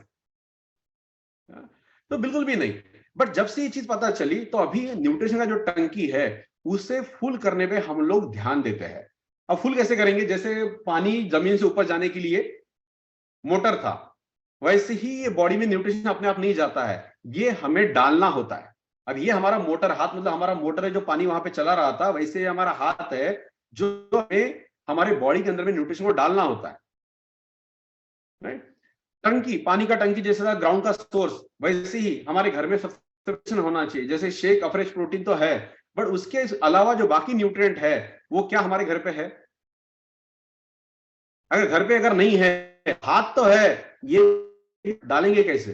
S1: तो बिल्कुल भी नहीं। बट जब से ये चीज पता चली, तो अभी न्यूट्रिशन का जो टंकी है, उसे फुल करने पे हम लोग ध्यान देते हैं। अब फुल कैसे करेंगे? जैसे पानी जमीन से ऊपर जाने के लिए मोटर था, वैसे ही ये बॉडी में न्यूट्रिशन अपने आप नहीं जाता है, ये हमें डालना होता है। अब ये हमारा मोटर हाथ, मतलब हमारा मोटर है जो पानी वहां पे चला रहा था, वैसे हमारा हाथ है जो हमें हमारे बॉडी के अंदर में न्यूट्रिशन को डालना होता है, राइट। टंकी, पानी का टंकी जैसे ग्राउंड का सोर्स, वैसे ही हमारे घर में सबसे होना चाहिए। जैसे शेक अफ्रेश प्रोटीन तो है, बट उसके अलावा जो बाकी न्यूट्रिएंट है वो क्या हमारे घर पे है? अगर घर पे अगर नहीं है, हाथ तो है, ये डालेंगे कैसे?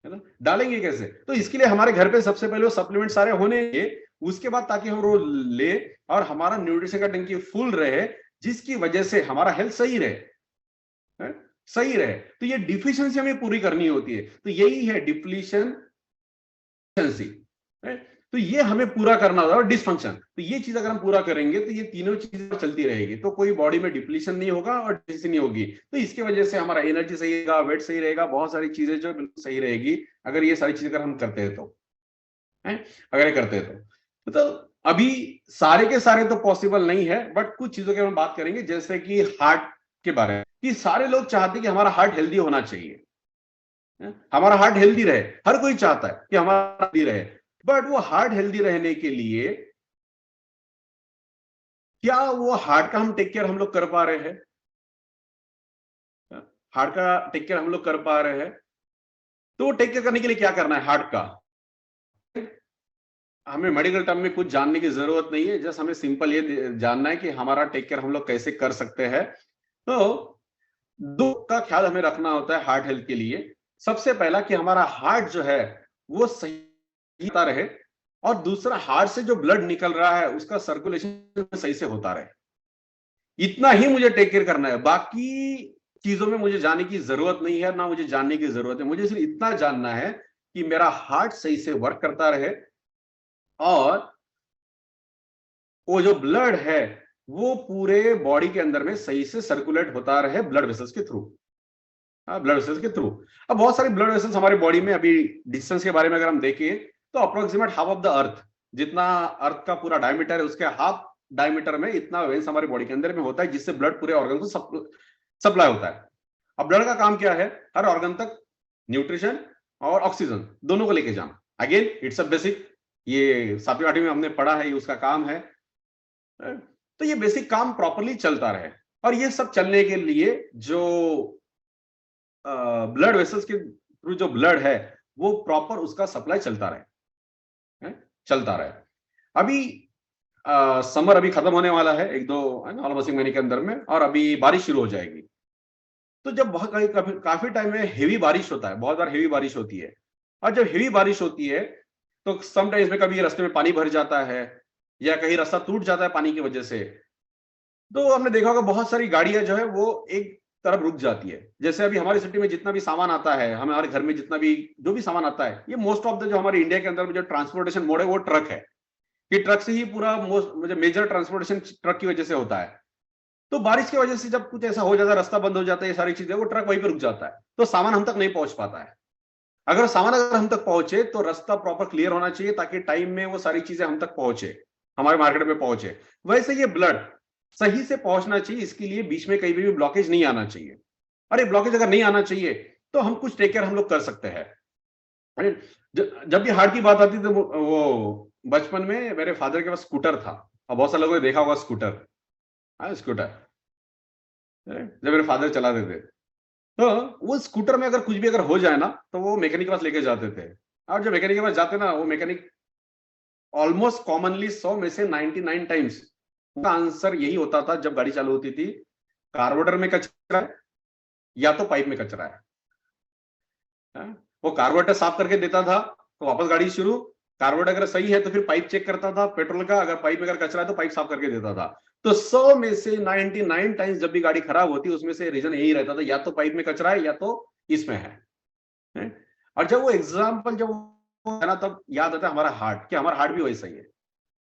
S1: है ना, डालेंगे कैसे? तो इसके लिए हमारे घर पे सबसे पहले वो सप्लीमेंट सारे होने चाहिए, उसके बाद ताकि हम रोज ले और हमारा न्यूट्रिशन का टंकी फुल रहे, जिसकी वजह से हमारा हेल्थ सही रहे, है? सही रहे। तो ये डिफिशियंसी हमें पूरी करनी होती है, तो यही है डिप्लीशन, तो ये हमें पूरा करना होगा। और डिसफंक्शन, तो ये चीज अगर हम पूरा करेंगे तो ये तीनों चीजें चलती रहेगी, तो कोई बॉडी में डिप्लीशन नहीं होगा और डिफिशियंसी नहीं होगी। तो इसकी वजह से हमारा एनर्जी सही रहेगा, वेट सही रहेगा, बहुत सारी चीजें जो बिल्कुल सही रहेगी अगर ये सारी चीजें अगर हम करते हैं तो, है? अगर ये करते हैं तो अभी सारे के सारे तो पॉसिबल नहीं है, बट कुछ चीजों की हम बात करेंगे, जैसे कि हार्ट के बारे में, कि सारे लोग चाहते हैं कि हमारा हार्ट हेल्दी होना चाहिए, हमारा हार्ट हेल्दी रहे, हर कोई चाहता है कि हमारा हेल्दी रहे, बट वो हार्ट हेल्दी रहने के लिए क्या वो हार्ट का हम टेक केयर हम लोग कर पा रहे हैं? हार्ट का टेक केयर हम लोग कर पा रहे हैं? तो टेक केयर करने के लिए क्या करना है हार्ट का? हमें मेडिकल टर्म में कुछ जानने की जरूरत नहीं है, जस्ट हमें सिंपल ये जानना है कि हमारा टेक केयर हम लोग कैसे कर सकते हैं। तो दो का ख्याल हमें रखना होता है हार्ट हेल्थ के लिए। सबसे पहला कि हमारा हार्ट जो है वो सही रहे, और दूसरा हार्ट से जो ब्लड निकल रहा है उसका सर्कुलेशन सही से होता रहे। इतना ही मुझे टेक केयर करना है, बाकी चीजों में मुझे जाने की जरूरत नहीं है, ना मुझे जानने की जरूरत है। मुझे सिर्फ इतना जानना है कि मेरा हार्ट सही से वर्क करता रहे, और वो जो ब्लड है वो पूरे बॉडी के अंदर में सही से सर्कुलेट होता रहे ब्लड वेसल्स के थ्रू, ब्लड वेसल्स के थ्रू। अब बहुत सारी ब्लड वेसल्स हमारे बॉडी में, अभी डिस्टेंस के बारे में अगर हम देखें तो approximate half of the earth, जितना अर्थ का पूरा डायमीटर है उसके हाफ डायमीटर में इतना वेन्स हमारे बॉडी के अंदर में होता है, जिससे ब्लड पूरे ऑर्गन को सप्लाई होता है। अब ब्लड का काम क्या है? हर ऑर्गन तक न्यूट्रिशन और ऑक्सीजन दोनों को लेके जाना। अगेन इट्स अ बेसिक, ये 7वीं 8वीं में हमने पढ़ा है, ये उसका काम है। तो ये बेसिक काम प्रॉपरली चलता रहे, और ये सब चलने के लिए जो ब्लड वेसल्स के थ्रू जो ब्लड है वो प्रॉपर उसका सप्लाई चलता रहे, चलता रहे। अभी समर अभी खत्म होने वाला है, 1-2 ऑलमोस्ट महीने के अंदर में, और अभी बारिश शुरू हो जाएगी। तो जब बहुत काफी टाइम में हेवी बारिश होता है, बहुत बार हेवी बारिश होती है, और जब हेवी बारिश होती है तो समटाइम्स में कभी रास्ते में पानी भर जाता है, या कहीं रास्ता टूट जाता है पानी की वजह से। तो हमने देखा होगा बहुत सारी गाड़ियां जो है वो एक तरफ रुक जाती है। जैसे अभी हमारी सिटी में जितना भी सामान आता है, हमारे घर में जितना भी जो भी सामान आता है, ये मोस्ट ऑफ द जो हमारे इंडिया के अंदर में जो ट्रांसपोर्टेशन मोड है वो ट्रक है, कि ट्रक से ही पूरा मेजर ट्रांसपोर्टेशन ट्रक की वजह से होता है। तो बारिश की वजह से जब कुछ ऐसा हो जाता है, रास्ता बंद हो जाता है, ये सारी चीजें, वो ट्रक वहीं पर रुक जाता है, तो सामान हम तक नहीं पहुंच पाता है। अगर सामान अगर हम तक पहुंचे तो रास्ता प्रॉपर क्लियर होना चाहिए, ताकि टाइम में वो सारी चीजें हम तक पहुंचे, हमारे मार्केट में पहुंचे। वैसे ये ब्लड सही से पहुंचना चाहिए, इसके लिए बीच में कहीं भी ब्लॉकेज नहीं आना चाहिए। अरे ब्लॉकेज अगर नहीं आना चाहिए तो हम कुछ टेक केयर हम लोग कर सकते हैं। जब भी हार्ट की बात आती तो वो बचपन में मेरे फादर के पास स्कूटर था, और बहुत सारे लोगों ने देखा होगा स्कूटर, स्कूटर जब मेरे फादर चलाते थे, तो वो स्कूटर में अगर कुछ भी अगर हो जाए ना तो वो मैकेनिक के पास लेके जाते थे। और जब मैकेनिक के पास जाते ना, वो मैकेनिक ऑलमोस्ट कॉमनली 100 में से 99 टाइम्स का आंसर यही होता था जब गाड़ी चालू होती थी, कार्बोरेटर में कचरा है या तो पाइप में कचरा है। वो कार्बोरेटर साफ करके देता था तो वापस गाड़ी शुरू, कार्बोरेटर अगर सही है तो फिर पाइप चेक करता था पेट्रोल का, अगर पाइप में अगर कचरा है तो पाइप साफ करके देता था। तो 100 में से 99 टाइम्स जब भी गाड़ी खराब होती उसमें से रीजन यही रहता था, या तो पाइप में कचरा है या तो इसमें है। और जब वो एग्जाम्पल जब है ना, तब याद आता है हमारा हार्ट, कि हमारा हार्ट भी वैसा ही है,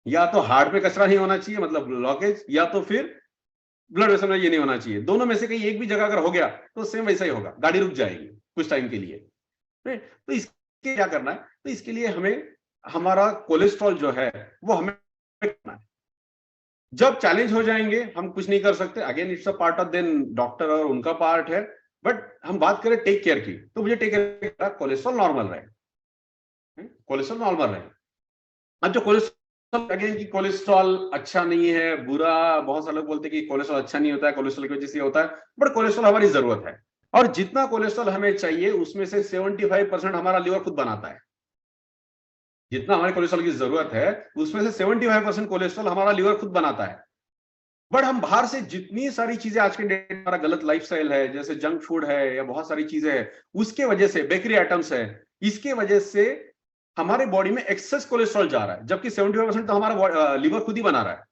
S1: या तो हार्ट में कचरा नहीं होना चाहिए मतलब ब्लॉकेज, या तो फिर ब्लड वेसल में ये नहीं होना चाहिए। दोनों में से कहीं एक भी जगह अगर हो गया तो सेम वैसा ही होगा, गाड़ी रुक जाएगी कुछ टाइम के लिए। तो इसके क्या करना है? तो इसके लिए हमें हमारा कोलेस्ट्रॉल जो है वो हमें करना है। जब चैलेंज हो जाएंगे हम कुछ नहीं कर सकते, again it's a part of then doctor और उनका पार्ट है। बट हम बात करें टेक केयर की, तो मुझे टेक केयर कोलेस्ट्रॉल नॉर्मल रहे, कोलेस्ट्रॉल नॉर्मल रहे। अब जो कोलेस्ट्रॉल अगेन की कोलेस्ट्रॉल अच्छा नहीं है बुरा, बहुत सारे लोग बोलते हैं कि कोलेस्ट्रॉल अच्छा नहीं होता है, कोलेस्ट्रॉल की वजह से होता है, बट कोलेस्ट्रॉल हमारी जरूरत है। और जितना कोलेस्ट्रॉल हमें चाहिए उसमें से 75% हमारा लिवर खुद बनाता है। जितना हमारे कोलेस्ट्रॉल की जरूरत है उसमें से 75% कोलेस्ट्रॉल हमारा लिवर खुद बनाता है। बट हम बाहर से जितनी सारी चीजें आज के डेट में, हमारा गलत लाइफस्टाइल है, जैसे जंक फूड है या बहुत सारी चीजें हैं, उसके वजह से, बेकरी आइटम्स है, इसके वजह से हमारे बॉडी में एक्सेस कोलेस्ट्रॉल जा रहा है, जबकि 75% तो हमारा लिवर खुद ही बना रहा है।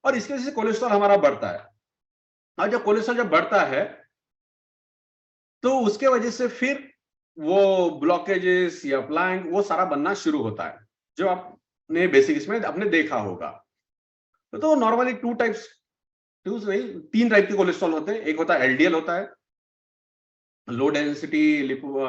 S1: और इसकी वजह से कोलेस्ट्रॉल हमारा बढ़ता है। और जब कोलेस्ट्रॉल जब बढ़ता है तो उसके वजह से फिर वो ब्लॉकेजेस या प्लैंक वो सारा बनना शुरू होता है, जो आपने बेसिक इसमें आपने देखा होगा। तो नॉर्मली तीन टाइप के कोलेस्ट्रॉल होते हैं। एक होता है एलडीएल, होता है लो डेंसिटी लिपो,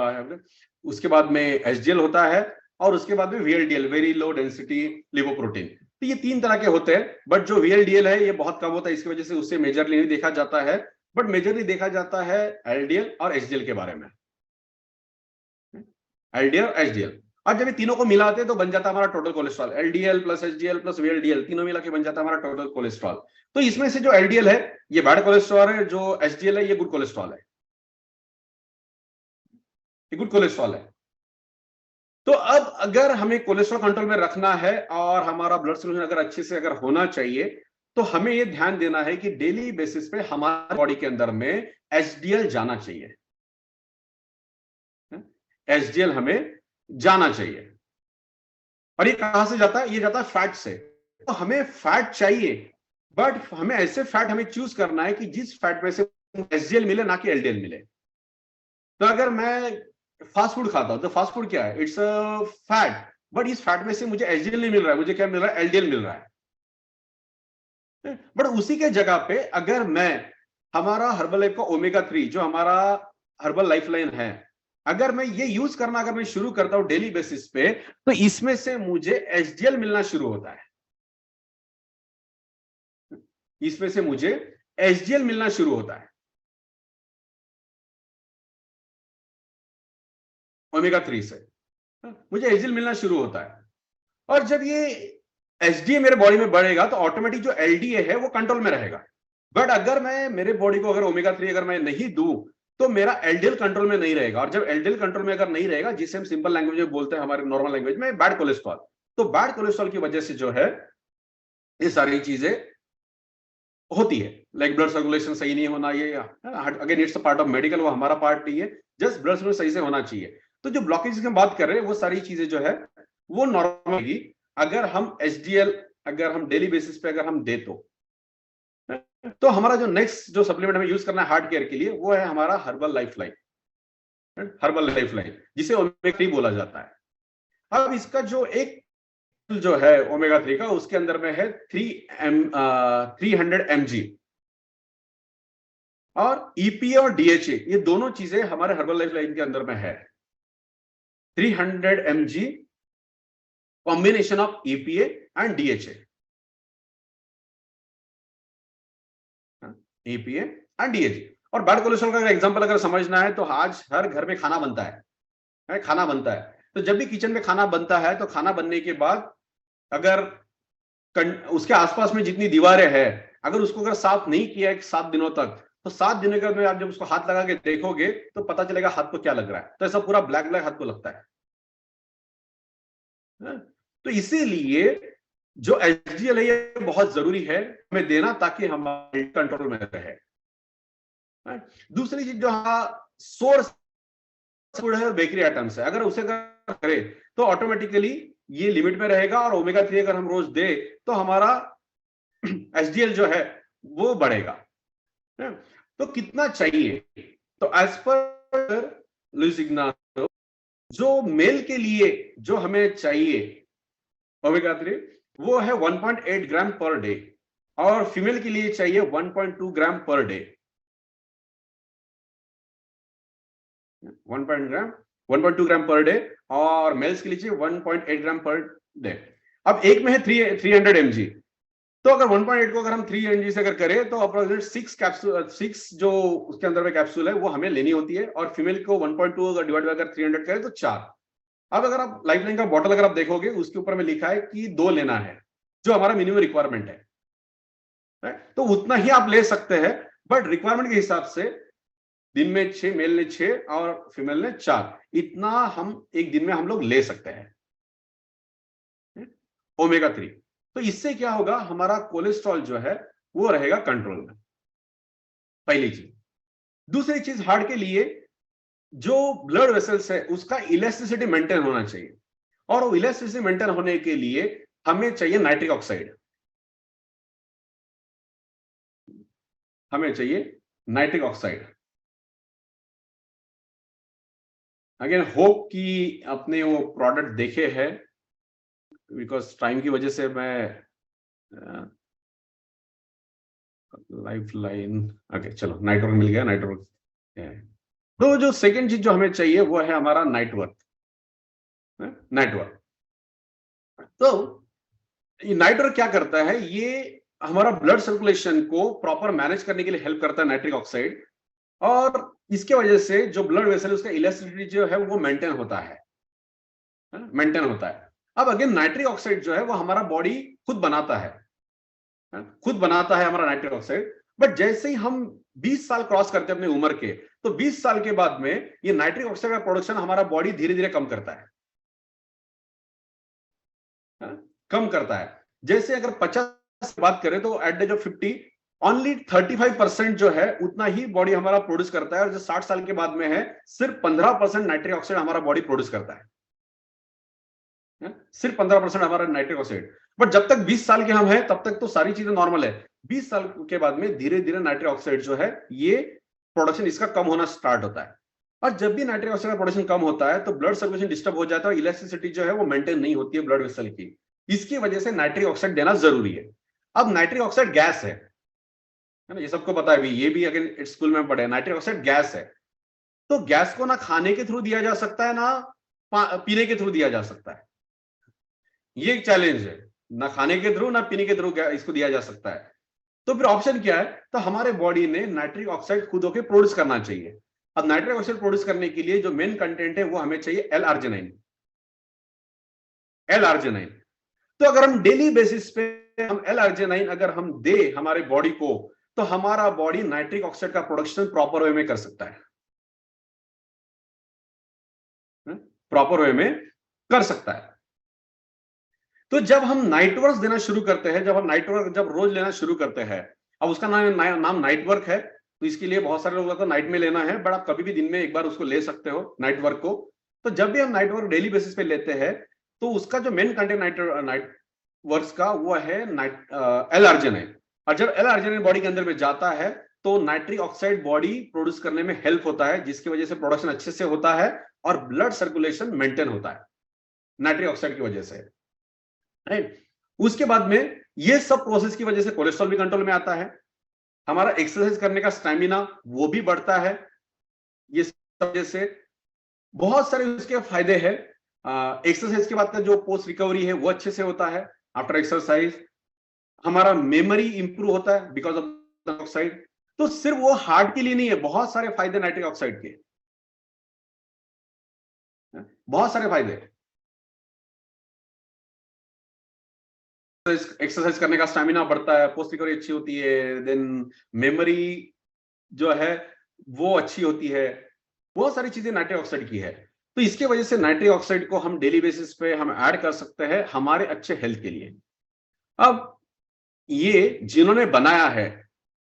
S1: उसके बाद में एचडीएल होता है, और उसके बाद में VLDL, very low density lipoprotein. तो ये तीन तरह के होते हैं। बट जो वीएलडीएल है ये बहुत कम होता है, इसकी वजह से उससे मेजरली नहीं देखा जाता है। बट मेजरली देखा जाता है एलडीएल और एचडीएल के बारे में। एलडीएल एचडीएल, और जब ये तीनों को मिलाते हैं तो बन जाता है हमारा total cholesterol. LDL plus HDL plus VLDL तीनों मिला के बन जाता है हमारा टोटल कोलेस्ट्रॉल। तो इसमें से जो एलडीएल है ये बैड कोलेस्ट्रॉल है, जो एचडीएल है ये गुड कोलेस्ट्रॉल है, ये गुड कोलेस्ट्रॉल है। तो अब अगर हमें कोलेस्ट्रॉल कंट्रोल में रखना है और हमारा ब्लड सर्कुलेशन अगर अच्छे से अगर होना चाहिए, तो हमें यह ध्यान देना है कि डेली बेसिस पे हमारे बॉडी के अंदर में एचडीएल जाना चाहिए। एचडीएल हमें जाना चाहिए। और ये कहां से जाता है? ये जाता है फैट से। तो हमें फैट चाहिए, बट हमें ऐसे फैट हमें चूज करना है कि जिस फैट में से एचडीएल मिले, ना कि एलडीएल मिले। तो अगर मैं फास्ट फूड खाता हूं तो फास्ट फूड क्या है? इट्स अ फैट, बट इस फैट में से मुझे एचडीएल नहीं मिल रहा है, मुझे क्या मिल रहा है? एलडीएल मिल रहा है। बट उसी के जगह पे अगर मैं हमारा हर्बल लाइफ का ओमेगा 3 जो हमारा हर्बल लाइफ लाइन है, अगर मैं ये यूज करना अगर मैं शुरू करता हूं डेली बेसिस पे, तो इसमें से मुझे एचडीएल मिलना शुरू होता है। इसमें से मुझे एचडीएल मिलना शुरू होता है, ओमेगा 3 से मुझे एचडीएल मिलना शुरू होता है। और जब ये एचडीए मेरे बॉडी में बढ़ेगा तो ऑटोमेटिक जो एलडीए है वो कंट्रोल में रहेगा। बट अगर मैं मेरे बॉडी को अगर ओमेगा 3 अगर मैं नहीं दूं तो मेरा एलडीएल कंट्रोल में नहीं रहेगा। और जब एलडीएल कंट्रोल में अगर नहीं रहेगा, जिसे हम सिंपल लैंग्वेज में बोलते हैं, हमारे नॉर्मल लैंग्वेज में, बैड कोलेस्ट्रॉल। तो बैड कोलेस्ट्रॉल की वजह से जो है ये सारी चीजें होती है। लाइक ब्लड सर्कुलेशन सही नहीं होना, ये again it's a part of medical, वो हमारा पार्ट नहीं है। जस्ट ब्लड सर्कुलेशन सही से होना चाहिए। तो जो ब्लॉकेज की हम बात कर रहे हैं वो सारी चीजें जो है वो नॉर्मल, अगर हम एचडीएल अगर हम डेली बेसिस पे अगर हम दे तो हमारा जो नेक्स्ट जो सप्लीमेंट हमें यूज करना है हार्ट केयर के लिए, वो है हमारा herbal life line, herbal life line, जिसे ओमेगा 3 बोला जाता है। अब इसका जो एक जो है ओमेगा 3 का, उसके अंदर में है 300 mg, और ईपीए और डीएचए ये दोनों चीजें हमारे हर्बल लाइफ लाइन के अंदर में है। 300 mg combination of EPA and DHA, EPA and DHA। और बैड कोलेस्ट्रॉल का एग्जांपल अगर समझना है तो आज हर घर में खाना बनता है, खाना बनता है। तो जब भी किचन में खाना बनता है तो खाना बनने के बाद अगर उसके आसपास में जितनी दीवारें हैं, अगर उसको अगर साफ नहीं किया है 7 दिनों तक, तो 7 दिनों के बाद आप जब उसको हाथ लगा के देखोगे तो पता चलेगा हाथ को क्या लग रहा है। तो ऐसा पूरा ब्लैक ब्लैक हाथ को लगता है। तो इसीलिए जो एचडीएल है ये बहुत जरूरी है हमें देना, ताकि हमारे कंट्रोल में रहे। दूसरी चीज जो सोर्स फूड है, बेकरी आइटम्स है, अगर उसे अगर करें तो ऑटोमेटिकली ये लिमिट में रहेगा। और ओमेगा 3 अगर हम रोज दे तो हमारा एचडीएल जो है वो बढ़ेगा। तो कितना चाहिए? तो एज पर लुइस इग्नातो, जो मेल के लिए जो हमें चाहिए ओमेगा 3 वो है 1.8 ग्राम पर डे, और फीमेल के लिए चाहिए 1.2 ग्राम पर डे। 1.2 ग्राम पर डे, और मेल्स के लिए चाहिए 1.8 ग्राम पर डे। अब एक में है 300 mg, तो अगर 1.8 को अगर हम 3 mg से अगर करें तो अप्रोक्सीमेट 6 जो उसके अंदर में कैप्सूल है वो हमें लेनी होती है। और फीमेल को 1.2 अगर डिवाइड अगर 300 करें तो 4। अब अगर आप लाइफलाइन का बॉटल अगर आप देखोगे, उसके ऊपर में लिखा है कि 2 लेना है, जो हमारा मिनिमम रिक्वायरमेंट है। तो उतना ही आप ले सकते हैं। बट रिक्वायरमेंट के हिसाब से दिन में 6, मेल ने 6 और फीमेल ने 4, इतना हम एक दिन में हम लोग ले सकते हैं ओमेगा 3। तो इससे क्या होगा, हमारा कोलेस्ट्रॉल जो है वो रहेगा कंट्रोल में, पहली चीज। दूसरी चीज, हार्ट के लिए जो ब्लड वेसल्स है उसका इलास्टिसिटी मेंटेन होना चाहिए, और वो इलास्टिसिटी मेंटेन होने के लिए हमें चाहिए नाइट्रिक ऑक्साइड, हमें चाहिए नाइट्रिक ऑक्साइड। अगेन होप कि अपने वो प्रोडक्ट देखे हैं, बिकॉज टाइम की वजह से मैं लाइफ लाइन, ओके चलो नाइटवर्क मिल गया, नाइटवर्क। तो जो सेकेंड चीज जो हमें चाहिए वो है हमारा नाइटवर्क। नाइटवर्क, तो नाइटवर्क क्या करता है, ये हमारा ब्लड सर्कुलेशन को प्रॉपर मैनेज करने के लिए हेल्प करता है नाइट्रिक ऑक्साइड, और इसके वजह से जो ब्लड वेसल है उसका इलास्टिसिटी जो है वो मेंटेन होता है, मेंटेन होता है। अब अगेन नाइट्रिक ऑक्साइड जो है वो हमारा बॉडी खुद बनाता है, खुद बनाता है हमारा नाइट्रिक ऑक्साइड। बट जैसे ही हम 20 साल क्रॉस करते हैं अपनी उम्र के, तो 20 साल के बाद में ये नाइट्रिक ऑक्साइड का प्रोडक्शन हमारा बॉडी धीरे धीरे कम करता है, कम करता है। जैसे अगर 50 की बात करें तो at the age of 50 only 35% जो है उतना ही बॉडी हमारा प्रोड्यूस करता है, और जो 60 साल के बाद में है सिर्फ 15% नाइट्रिक ऑक्साइड हमारा बॉडी प्रोड्यूस करता है, सिर्फ 15% हमारा नाइट्रिक ऑक्साइड। बट जब तक 20 साल के हम हैं तब तक तो सारी चीजें नॉर्मल है। 20 साल के बाद में धीरे धीरे नाइट्रिक ऑक्साइड जो है ये प्रोडक्शन इसका कम होना स्टार्ट होता है, और जब भी नाइट्रिक ऑक्साइड का प्रोडक्शन कम होता है तो ब्लड सर्कुलेशन डिस्टर्ब हो जाता है, और इलास्टिसिटी जो है वो मेंटेन नहीं होती है ब्लड वेसल की। इसकी वजह से नाइट्रिक ऑक्साइड देना जरूरी है। अब नाइट्रिक ऑक्साइड गैस है ना, ये सबको पता है भी, ये भी अगर स्कूल में पढ़े, नाइट्रिक ऑक्साइड गैस है। तो गैस को ना खाने के थ्रू दिया जा सकता है ना पीने के थ्रू दिया जा सकता है, ये एक चैलेंज है, ना खाने के थ्रू ना पीने के थ्रू इसको दिया जा सकता है। तो फिर ऑप्शन क्या है, तो हमारे बॉडी ने नाइट्रिक ऑक्साइड खुद होकर प्रोड्यूस करना चाहिए। अब नाइट्रिक ऑक्साइड प्रोड्यूस करने के लिए जो मेन कंटेंट है वो हमें चाहिए L-आर्जिनाइन। L-आर्जिनाइन, तो अगर हम डेली बेसिस पे हम L-आर्जिनाइन अगर हम दे हमारे बॉडी को, तो हमारा बॉडी नाइट्रिक ऑक्साइड का प्रोडक्शन प्रॉपर वे में कर सकता है, प्रॉपर वे में कर सकता है। तो जब हम नाइटवर्क देना शुरू करते हैं, जब हम नाइटवर्क जब रोज लेना शुरू करते हैं, अब उसका नाम नाइटवर्क है, तो इसके लिए बहुत सारे लोगों को नाइट में लेना है, बट आप कभी भी दिन में एक बार उसको ले सकते हो नाइटवर्क को। तो जब भी हम नाइटवर्क डेली बेसिस पे लेते हैं, तो उसका जो मेन कंटेंट नाइटवर्क का वो है L-आर्जिनाइन, और जब L-आर्जिनाइन बॉडी के अंदर में जाता है तो नाइट्रिक ऑक्साइड बॉडी प्रोड्यूस करने में हेल्प होता है, जिसकी वजह से प्रोडक्शन अच्छे से होता है और ब्लड सर्कुलेशन मेंटेन होता है नाइट्रिक ऑक्साइड की वजह से, राइट। उसके बाद में ये सब प्रोसेस की वजह से कोलेस्ट्रॉल भी कंट्रोल में आता है, हमारा एक्सरसाइज करने का स्टैमिना वो भी बढ़ता है, ये सब वजह से बहुत सारे उसके फायदे हैं। एक्सरसाइज के बाद का जो पोस्ट रिकवरी है वो अच्छे से होता है आफ्टर एक्सरसाइज, हमारा मेमोरी इंप्रूव होता है बिकॉज ऑफ ऑक्साइड। तो सिर्फ वो हार्ट के लिए नहीं है, बहुत सारे फायदे नाइट्रिक ऑक्साइड के, बहुत सारे फायदे। एक्सरसाइज करने का स्टैमिना बढ़ता है, पोस्ट रिकवरी अच्छी होती है, देन मेमोरी जो है वो अच्छी होती है, बहुत सारी चीजें नाइट्रिक ऑक्साइड की है। तो इसके वजह से नाइट्रिक ऑक्साइड को हम डेली बेसिस पे हम ऐड कर सकते हैं हमारे अच्छे हेल्थ के लिए। अब ये जिन्होंने बनाया है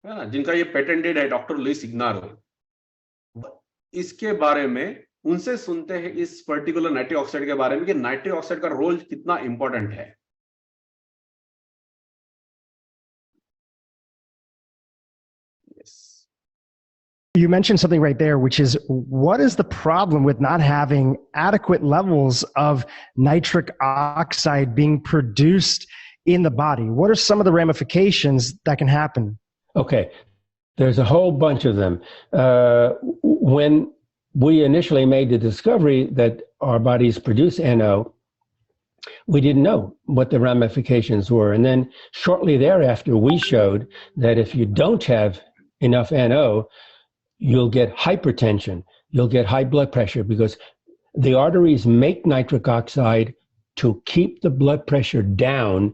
S1: ना, जिनका ये पेटेंटेड है, डॉक्टर लुइस इग्नारो, इसके बारे में उनसे सुनते हैं इस पर्टिकुलर नाइट्रिक ऑक्साइड के बारे में कि नाइट्रिक ऑक्साइड का रोल कितना इंपॉर्टेंट है।
S2: You mentioned something right there, which is what is the problem with not having adequate levels of nitric oxide being produced in the body? What are some of the ramifications that can happen?
S3: Okay, there's a whole bunch of them. When we initially made the discovery that our bodies produce NO, we didn't know what the ramifications were. And then shortly thereafter, we showed that if you don't have enough NO, you'll get hypertension, you'll get high blood pressure, because the arteries make nitric oxide to keep the blood pressure down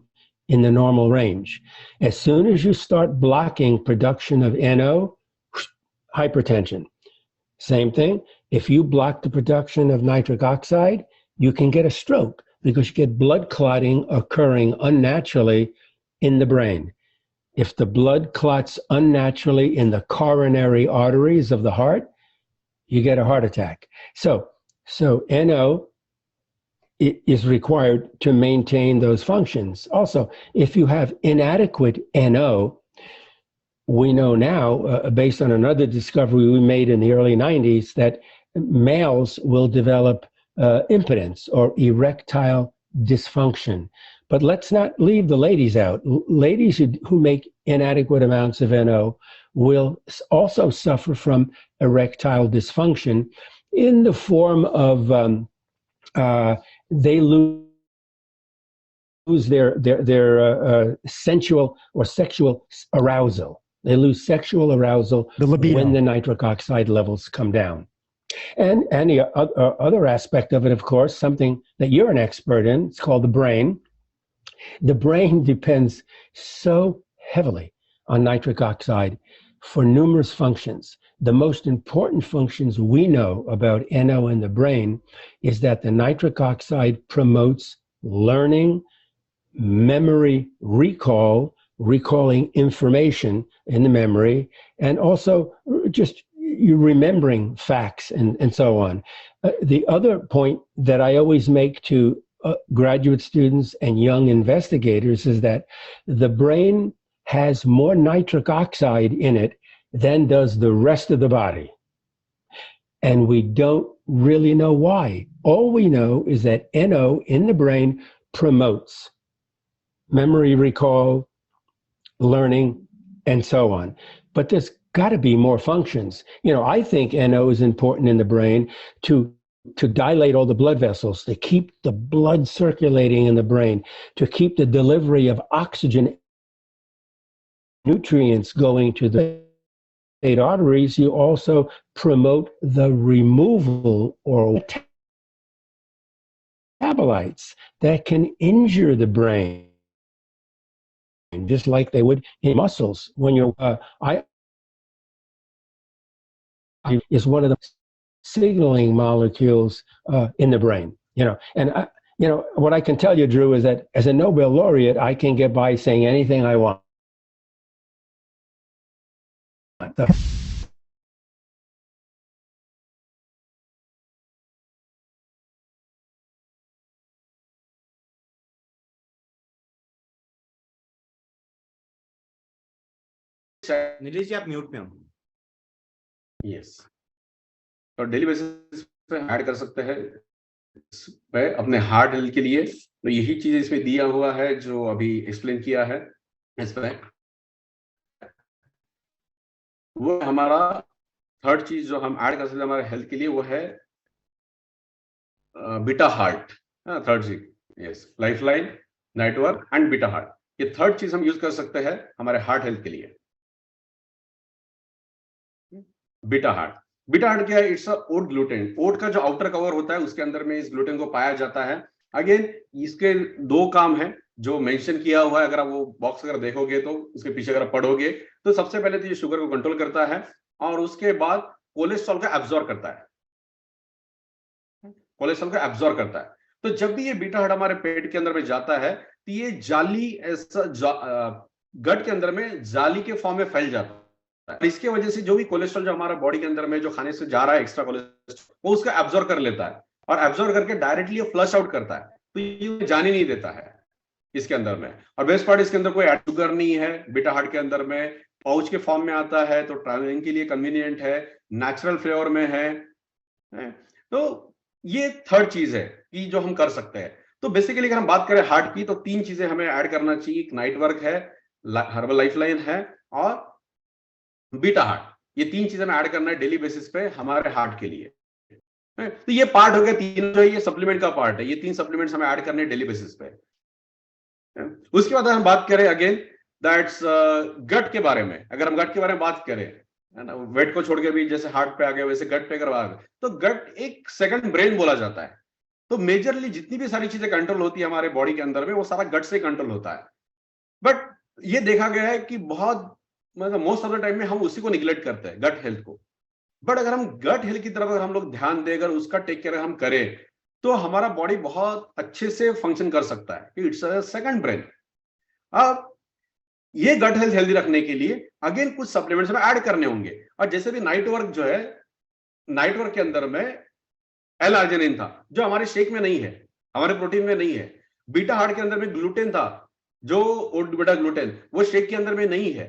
S3: in the normal range. As soon as you start blocking production of NO, hypertension. Same thing. If you block the production of nitric oxide, you can get a stroke because you get blood clotting occurring unnaturally in the brain. If the blood clots unnaturally in the coronary arteries of the heart, you get a heart attack. So NO is required to maintain those functions. Also, if you have inadequate NO, we know now, based on another discovery we made in the early 90s, that males will develop impotence or erectile dysfunction. But let's not leave the ladies out. Ladies who make inadequate amounts of NO will also suffer from erectile dysfunction in the form of they lose their sensual or sexual arousal. They lose sexual arousal when the nitric oxide levels come down. And the other aspect of it, of course, something that you're an expert in, it's called the brain. The brain depends so heavily on nitric oxide for numerous functions. The most important functions we know about NO in the brain is that the nitric oxide promotes learning, memory recall, recalling information in the memory, and also just you remembering facts and so on. The other point that I always make to graduate students and young investigators is that the brain has more nitric oxide in it than does the rest of the body. And we don't really know why. All we know is that NO in the brain promotes memory recall, learning, and so on. But there's got to be more functions. You know, I think NO is important in the brain to dilate all the blood vessels, to keep the blood circulating in the brain, to keep the delivery of oxygen, nutrients going to the arteries. You also promote the removal or metabolites that can injure the brain, just like they would in muscles. When you're, is one of the signaling molecules in the brain, you know. And you know what I can tell you, Drew, is that as a Nobel laureate, I can get by saying anything I want.
S4: Nilesh ji आप mute में हो।
S1: Yes, तो daily basis पे add कर सकते हैं इस पे अपने हार्ट हेल्थ के लिए। तो यही चीज इसमें दिया हुआ है जो अभी एक्सप्लेन किया है इस पे। वो हमारा थर्ड चीज जो हम ऐड कर सकते हैं हमारे हेल्थ के लिए, वो है बीटा हार्ट। थर्ड चीज, yes, lifeline, network and beta heart, ये थर्ड चीज हम यूज कर सकते हैं हमारे हार्ट हेल्थ के लिए। बीटा हार्ट, बीटा हार्ट क्या है? It's a oat gluten. ओट का जो आउटर कवर होता है उसके अंदर में इस ग्लूटेन को पाया जाता है। अगेन इसके दो काम हैं जो मेंशन किया हुआ है। अगर आप वो बॉक्स अगर देखोगे तो उसके पीछे अगर पढ़ोगे तो सबसे पहले तो ये शुगर को कंट्रोल करता है और उसके बाद कोलेस्ट्रॉल को एब्जॉर्ब करता है। कोलेस्ट्रॉल को एब्जॉर्ब करता है। तो जब भी ये बीटा हार्ट हमारे पेट के अंदर में जाता है तो ये जाली गट के अंदर में जाली के फॉर्म में फैल जाता है। इसके वजह से जो भी कोलेस्ट्रॉल जो हमारा बॉडी के अंदर में जो खाने से जा रहा है एक्स्ट्रा कोलेस्ट्रॉल, वो उसका एब्जॉर्ब कर लेता है और एब्जॉर्ब करके डायरेक्टली फ्लश आउट करता है। तो ये जाने नहीं देता है इसके अंदर में। और बेस्ट पार्ट, इसके अंदर कोई शुगर नहीं है। बीटा हार्ट के अंदर में पाउच के फॉर्म में आता है तो ट्रैवलिंग के लिए कन्वीनियंट है, नेचुरल फ्लेवर में है। तो ये थर्ड चीज है कि जो हम कर सकते हैं। तो बेसिकली अगर हम बात करें हार्ट की तो तीन चीजें हमें ऐड करना चाहिए। एक नाइटवर्क है, हर्बल लाइफलाइन है और बीटा हार्ट। ये तीन चीजें हमें ऐड करना है डेली बेसिस पे हमारे हार्ट के लिए। तो ये पार्ट हो गया तीन, जो ये सप्लीमेंट का पार्ट है। ये तीन सप्लीमेंट्स हमें ऐड करने हैं डेली बेसिस पे। उसके बाद हम बात करें अगेन दैट्स गट के बारे में। अगर हम गट के बारे में बात करें, है ना, वेट को छोड़ के भी जैसे हार्ट पे आ गए वैसे गट पे अगर आ गए तो गट एक सेकंड ब्रेन बोला जाता है। तो मेजरली जितनी भी सारी चीजें कंट्रोल होती है हमारे बॉडी के अंदर में वो सारा गट से कंट्रोल होता है। बट ये देखा गया है कि बहुत मतलब मोस्ट ऑफ द टाइम में हम उसी को निग्लेक्ट करते हैं, गट हेल्थ को। बट अगर हम गट हेल्थ की तरफ अगर हम लोग ध्यान दें, अगर उसका टेक केयर हम करें, तो हमारा बॉडी बहुत अच्छे से फंक्शन कर सकता है। It's a second brain. अब ये गट हेल्थ हेल्दी रखने के लिए अगेन कुछ सप्लीमेंट्स में ऐड करने होंगे। और जैसे भी नाइट वर्क जो है, नाइट वर्क के अंदर में एल आर्जिनिन था जो हमारे शेक में नहीं है, हमारे प्रोटीन में नहीं है। बीटा हार्ट के अंदर में ग्लूटेन था, जो बीटा ग्लूटेन वो शेक के अंदर में नहीं है।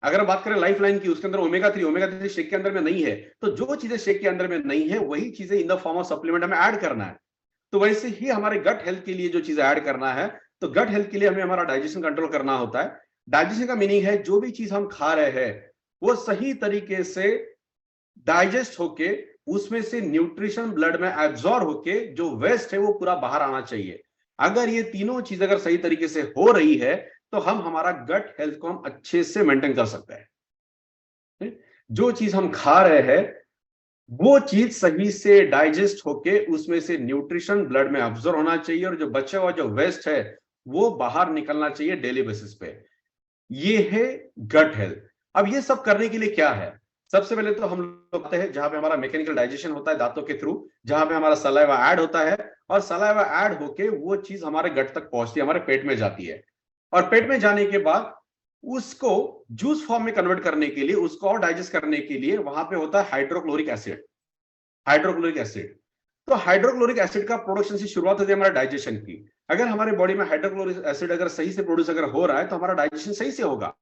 S1: अगर बात करें लाइफ लाइन की, उसके अंदर ओमेगा 3 शेक के अंदर में नहीं है। तो जो चीजें शेक के अंदर में नहीं है वही चीजें in the form of supplement हमें ऐड करना है। तो वैसे ही हमारे गट हेल्थ के लिए जो चीजें ऐड करना है, तो गट हेल्थ के लिए हमें हमारा डाइजेशन कंट्रोल करना होता है। डाइजेशन का मीनिंग है जो भी चीज हम खा रहे हैं वो सही तरीके से डाइजेस्ट होके उसमें से न्यूट्रिशन ब्लड में एब्जॉर्ब होके जो वेस्ट है वो पूरा बाहर आना चाहिए। अगर ये तीनों चीज अगर सही तरीके से हो रही है तो हम हमारा गट हेल्थ को हम अच्छे से मेंटेन कर सकते हैं। जो चीज हम खा रहे हैं वो चीज सही से डाइजेस्ट होके उसमें से न्यूट्रिशन ब्लड में एब्जॉर्ब होना चाहिए, और जो बचा हुआ जो वेस्ट है वो बाहर निकलना चाहिए डेली बेसिस पे। ये है गट हेल्थ। अब ये सब करने के लिए क्या है? सबसे पहले तो हम लोग आते हैं जहां पे हमारा मैकेनिकल डाइजेशन होता है दांतों के थ्रू, जहां पे हमारा सलाइवा ऐड होता है, और सलाइवा ऐड होके वो चीज हमारे गट तक पहुंचती है, हमारे पेट में जाती है। और पेट में जाने के बाद उसको जूस फॉर्म में कन्वर्ट करने के लिए, उसको और डाइजेस्ट करने के लिए वहां पे होता है हाइड्रोक्लोरिक एसिड। हाइड्रोक्लोरिक एसिड, तो हाइड्रोक्लोरिक एसिड का प्रोडक्शन से शुरुआत होती है हमारे डाइजेशन की। अगर हमारे बॉडी में हाइड्रोक्लोरिक एसिड अगर सही से प्रोड्यूस अगर हो रहा है तो हमारा डाइजेशन सही से होगा।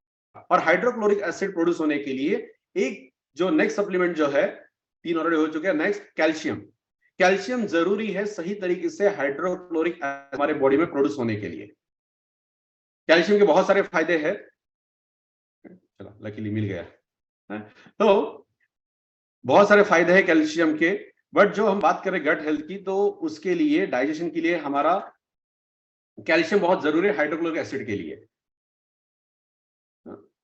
S1: और हाइड्रोक्लोरिक एसिड प्रोड्यूस होने के लिए एक जो नेक्स्ट सप्लीमेंट जो है, 3 ऑलरेडी हो चुके हैं, नेक्स्ट कैल्शियम। कैल्शियम जरूरी है सही तरीके से हाइड्रोक्लोरिक हमारे बॉडी में प्रोड्यूस होने के लिए। कैल्शियम के बहुत सारे फायदे हैं, चलो लकीली मिल गया। तो बहुत सारे फायदे हैं कैल्शियम के। बट जो हम बात करें गट हेल्थ की, तो उसके लिए डाइजेशन के लिए हमारा कैल्शियम बहुत जरूरी है हाइड्रोक्लोरिक एसिड के लिए।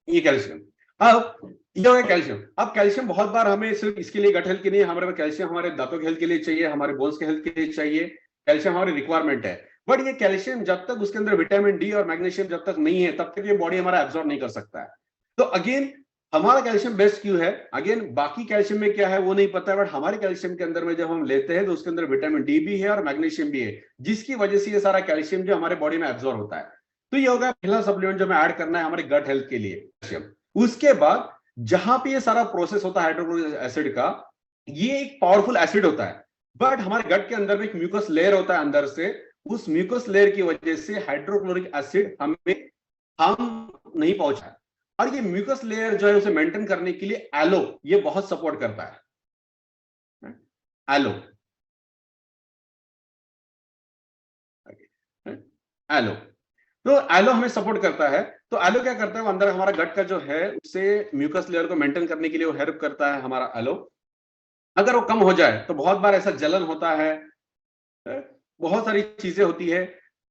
S1: ये कैल्शियम। अब ये हो गया कैल्शियम। अब कैल्शियम बहुत बार हमें सिर्फ इसके लिए गट हेल्थ के लिए, हमारे कैल्शियम हमारे दांतों के हेल्थ के लिए चाहिए, हमारे बोन्स के हेल्थ के लिए चाहिए, कैल्शियम हमारी रिक्वायरमेंट है। बट ये कैल्शियम जब तक उसके अंदर विटामिन डी और मैग्नीशियम जब तक नहीं है तब तक ये बॉडी हमारा एब्जॉर्ब नहीं कर सकता है। तो अगेन हमारा कैल्शियम बेस्ट क्यों है? अगेन बाकी कैल्शियम में क्या है वो नहीं पता है, बट हमारे कैल्शियम के अंदर में जब हम लेते हैं तो उसके अंदर विटामिन डी भी है और मैग्नीशियम भी है, जिसकी वजह से ये सारा कैल्शियम जो हमारे बॉडी में एब्जॉर्ब होता है। तो ये होगा पहला सप्लीमेंट जो हमें ऐड करना है हमारे गट हेल्थ के लिए, कैल्शियम। उसके बाद जहां पे ये सारा प्रोसेस होता है हाइड्रोक्लोरिक एसिड का, ये एक पावरफुल एसिड होता है, बट हमारे गट के अंदर में एक म्यूकस लेयर होता है अंदर से। उस म्यूकस लेयर की वजह से हाइड्रोक्लोरिक एसिड हमें हम नहीं पहुंचा। और ये म्यूकस लेयर जो है उसे मेंटेन करने के लिए एलो ये बहुत सपोर्ट करता है। एलो, एलो, तो एलो हमें सपोर्ट करता है। तो एलो क्या करता है, वो अंदर हमारा गट का जो है उससे म्यूकस लेयर को मेंटेन करने के लिए वो हेल्प करता है हमारा एलो। अगर वो कम हो जाए तो बहुत बार ऐसा जलन होता है, बहुत सारी चीजें होती है,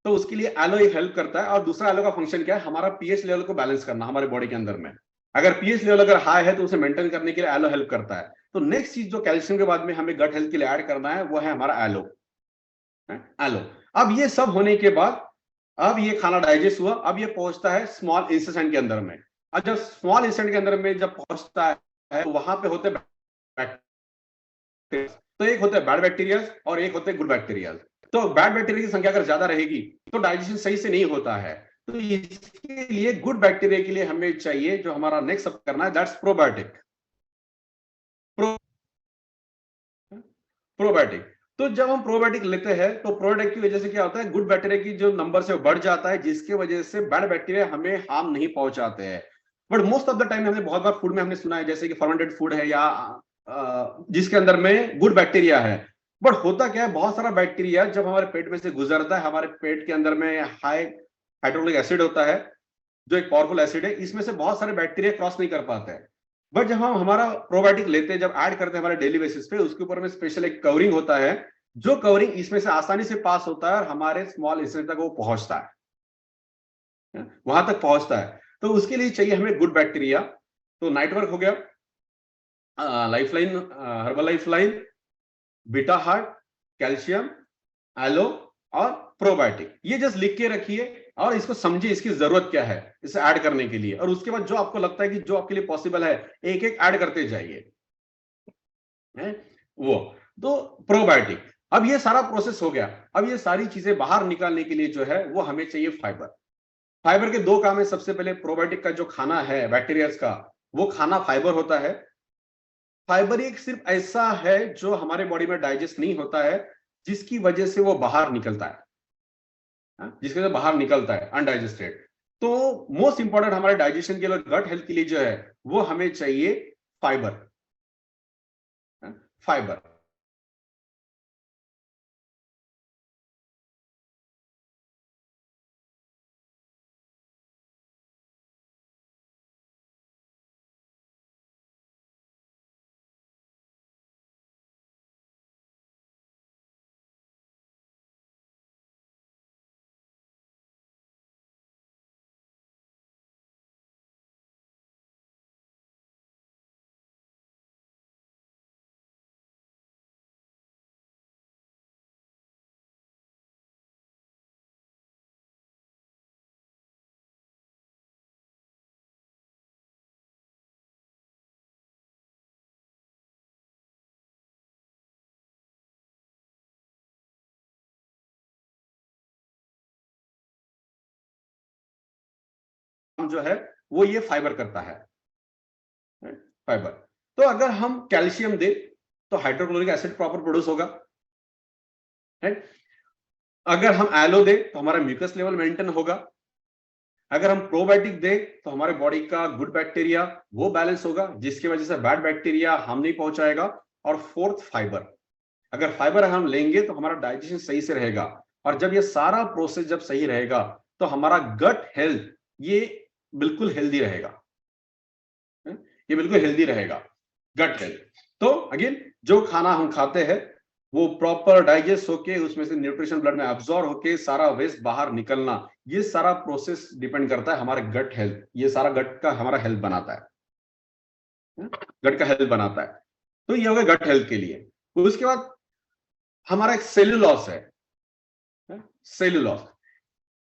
S1: तो उसके लिए एलो एक हेल्प करता है। और दूसरा एलो का फंक्शन क्या है, हमारा पीएच लेवल को बैलेंस करना हमारे बॉडी के अंदर में। अगर पीएच लेवल अगर हाई है तो उसे मेंटेन करने के लिए एलो हेल्प करता है। तो नेक्स्ट चीज जो कैल्शियम के बाद में हमें गट हेल्थ के लिए ऐड करना है वो है हमारा एलो। एलो, अब ये सब होने के बाद अब ये खाना डाइजेस्ट हुआ, अब ये पहुंचता है स्मॉल इंटेस्टाइन के अंदर में। और जब स्मॉल इंटेस्टाइन के अंदर में जब पहुंचता है तो वहां पे होते हैं, तो एक होते हैं बैड बैक्टीरिया और एक होते हैं गुड बैक्टीरिया। तो बैड बैक्टीरिया की संख्या अगर ज्यादा रहेगी तो डाइजेशन सही से नहीं होता है। तो इसके लिए गुड बैक्टीरिया के लिए हमें चाहिए जो हमारा नेक्स्ट सब करना है, दैट्स प्रोबायोटिक। प्रोबायोटिक, तो जब हम प्रोबायोटिक लेते हैं तो प्रोबायोटिक की वजह से क्या होता है, गुड बैक्टीरिया की जो नंबर से बढ़ जाता है, जिसकी वजह से बैड बैक्टीरिया हमें हार्म नहीं पहुंचाते हैं। But most of the time हमने बहुत बार फूड में हमने सुना है जैसे कि फर्मेंटेड फूड है या जिसके अंदर में गुड बैक्टीरिया है। बट होता क्या है, बहुत सारा बैक्टीरिया जब हमारे पेट में से गुजरता है, हमारे पेट के अंदर में हाई हाइड्रोक्लोरिक एसिड होता है जो एक पावरफुल एसिड है, इसमें से बहुत सारे बैक्टीरिया क्रॉस नहीं कर पाते हैं। बट जब हम हमारा प्रोबायोटिक लेते हैं, जब ऐड करते हैं हमारे डेली बेसिस पे, उसके ऊपर में स्पेशल एक कवरिंग होता है, जो कवरिंग इसमें से आसानी से पास होता है और हमारे स्मॉल इंटेस्टाइन तक वो पहुंचता है, वहां तक पहुंचता है। तो उसके लिए चाहिए हमें गुड बैक्टीरिया। तो नाइट वर्क हो गया, life line, herbal life line, beta heart, calcium, aloe और प्रोबायोटिक, ये जस्ट लिख के रखिए। और इसको समझे इसकी जरूरत क्या है इसे ऐड करने के लिए, और उसके बाद जो आपको लगता है कि जो आपके लिए पॉसिबल है एक एक ऐड करते जाइए, है वो। तो प्रोबायोटिक, अब ये सारा प्रोसेस हो गया, अब ये सारी चीजें बाहर निकालने के लिए जो है वो हमें चाहिए फाइबर। फाइबर के दो काम है, सबसे पहले प्रोबायोटिक का जो खाना है बैक्टीरियाज का, वो खाना फाइबर होता है। फाइबर एक सिर्फ ऐसा है जो हमारे बॉडी में डाइजेस्ट नहीं होता है, जिसकी वजह से वो बाहर निकलता है, जिसके वजह से बाहर निकलता है अनडाइजेस्टेड। तो मोस्ट इंपॉर्टेंट हमारे डाइजेशन के लिए, गट हेल्थ के लिए जो है वो हमें चाहिए फाइबर, फाइबर। जो है वो ये फाइबर करता है, फाइबर। तो अगर हम कैल्शियम दे तो हाइड्रोक्लोरिक एसिड प्रॉपर प्रोड्यूस होगा, राइट। अगर हम एलो दे तो हमारा म्यूकस लेवल मेंटेन होगा। अगर हम प्रोबायोटिक दे तो हमारे बॉडी का गुड बैक्टीरिया वो बैलेंस होगा, जिसकी वजह से बैड बैक्टीरिया हम नहीं पहुंचाएगा। और फोर्थ फाइबर, अगर फाइबर हम लेंगे तो हमारा डाइजेशन सही से रहेगा, और जब ये सारा प्रोसेस जब सही रहेगा तो हमारा गट हेल्थ ये बिल्कुल हेल्दी रहेगा, ये बिल्कुल हेल्दी रहेगा गट हेल्थ। तो अगेन जो खाना हम खाते हैं वो प्रॉपर डाइजेस्ट होके उसमें से न्यूट्रिशन ब्लड में अब्सॉर्ब होके सारा वेस्ट बाहर निकलना, ये सारा प्रोसेस डिपेंड करता है हमारे गट हेल्थ। ये सारा गट का हमारा हेल्थ बनाता है, गट का हेल्थ बनाता है। तो ये हो गया गट हेल्थ के लिए। उसके बाद हमारा एक सेल्यूलॉस है, सेल्यूलॉस।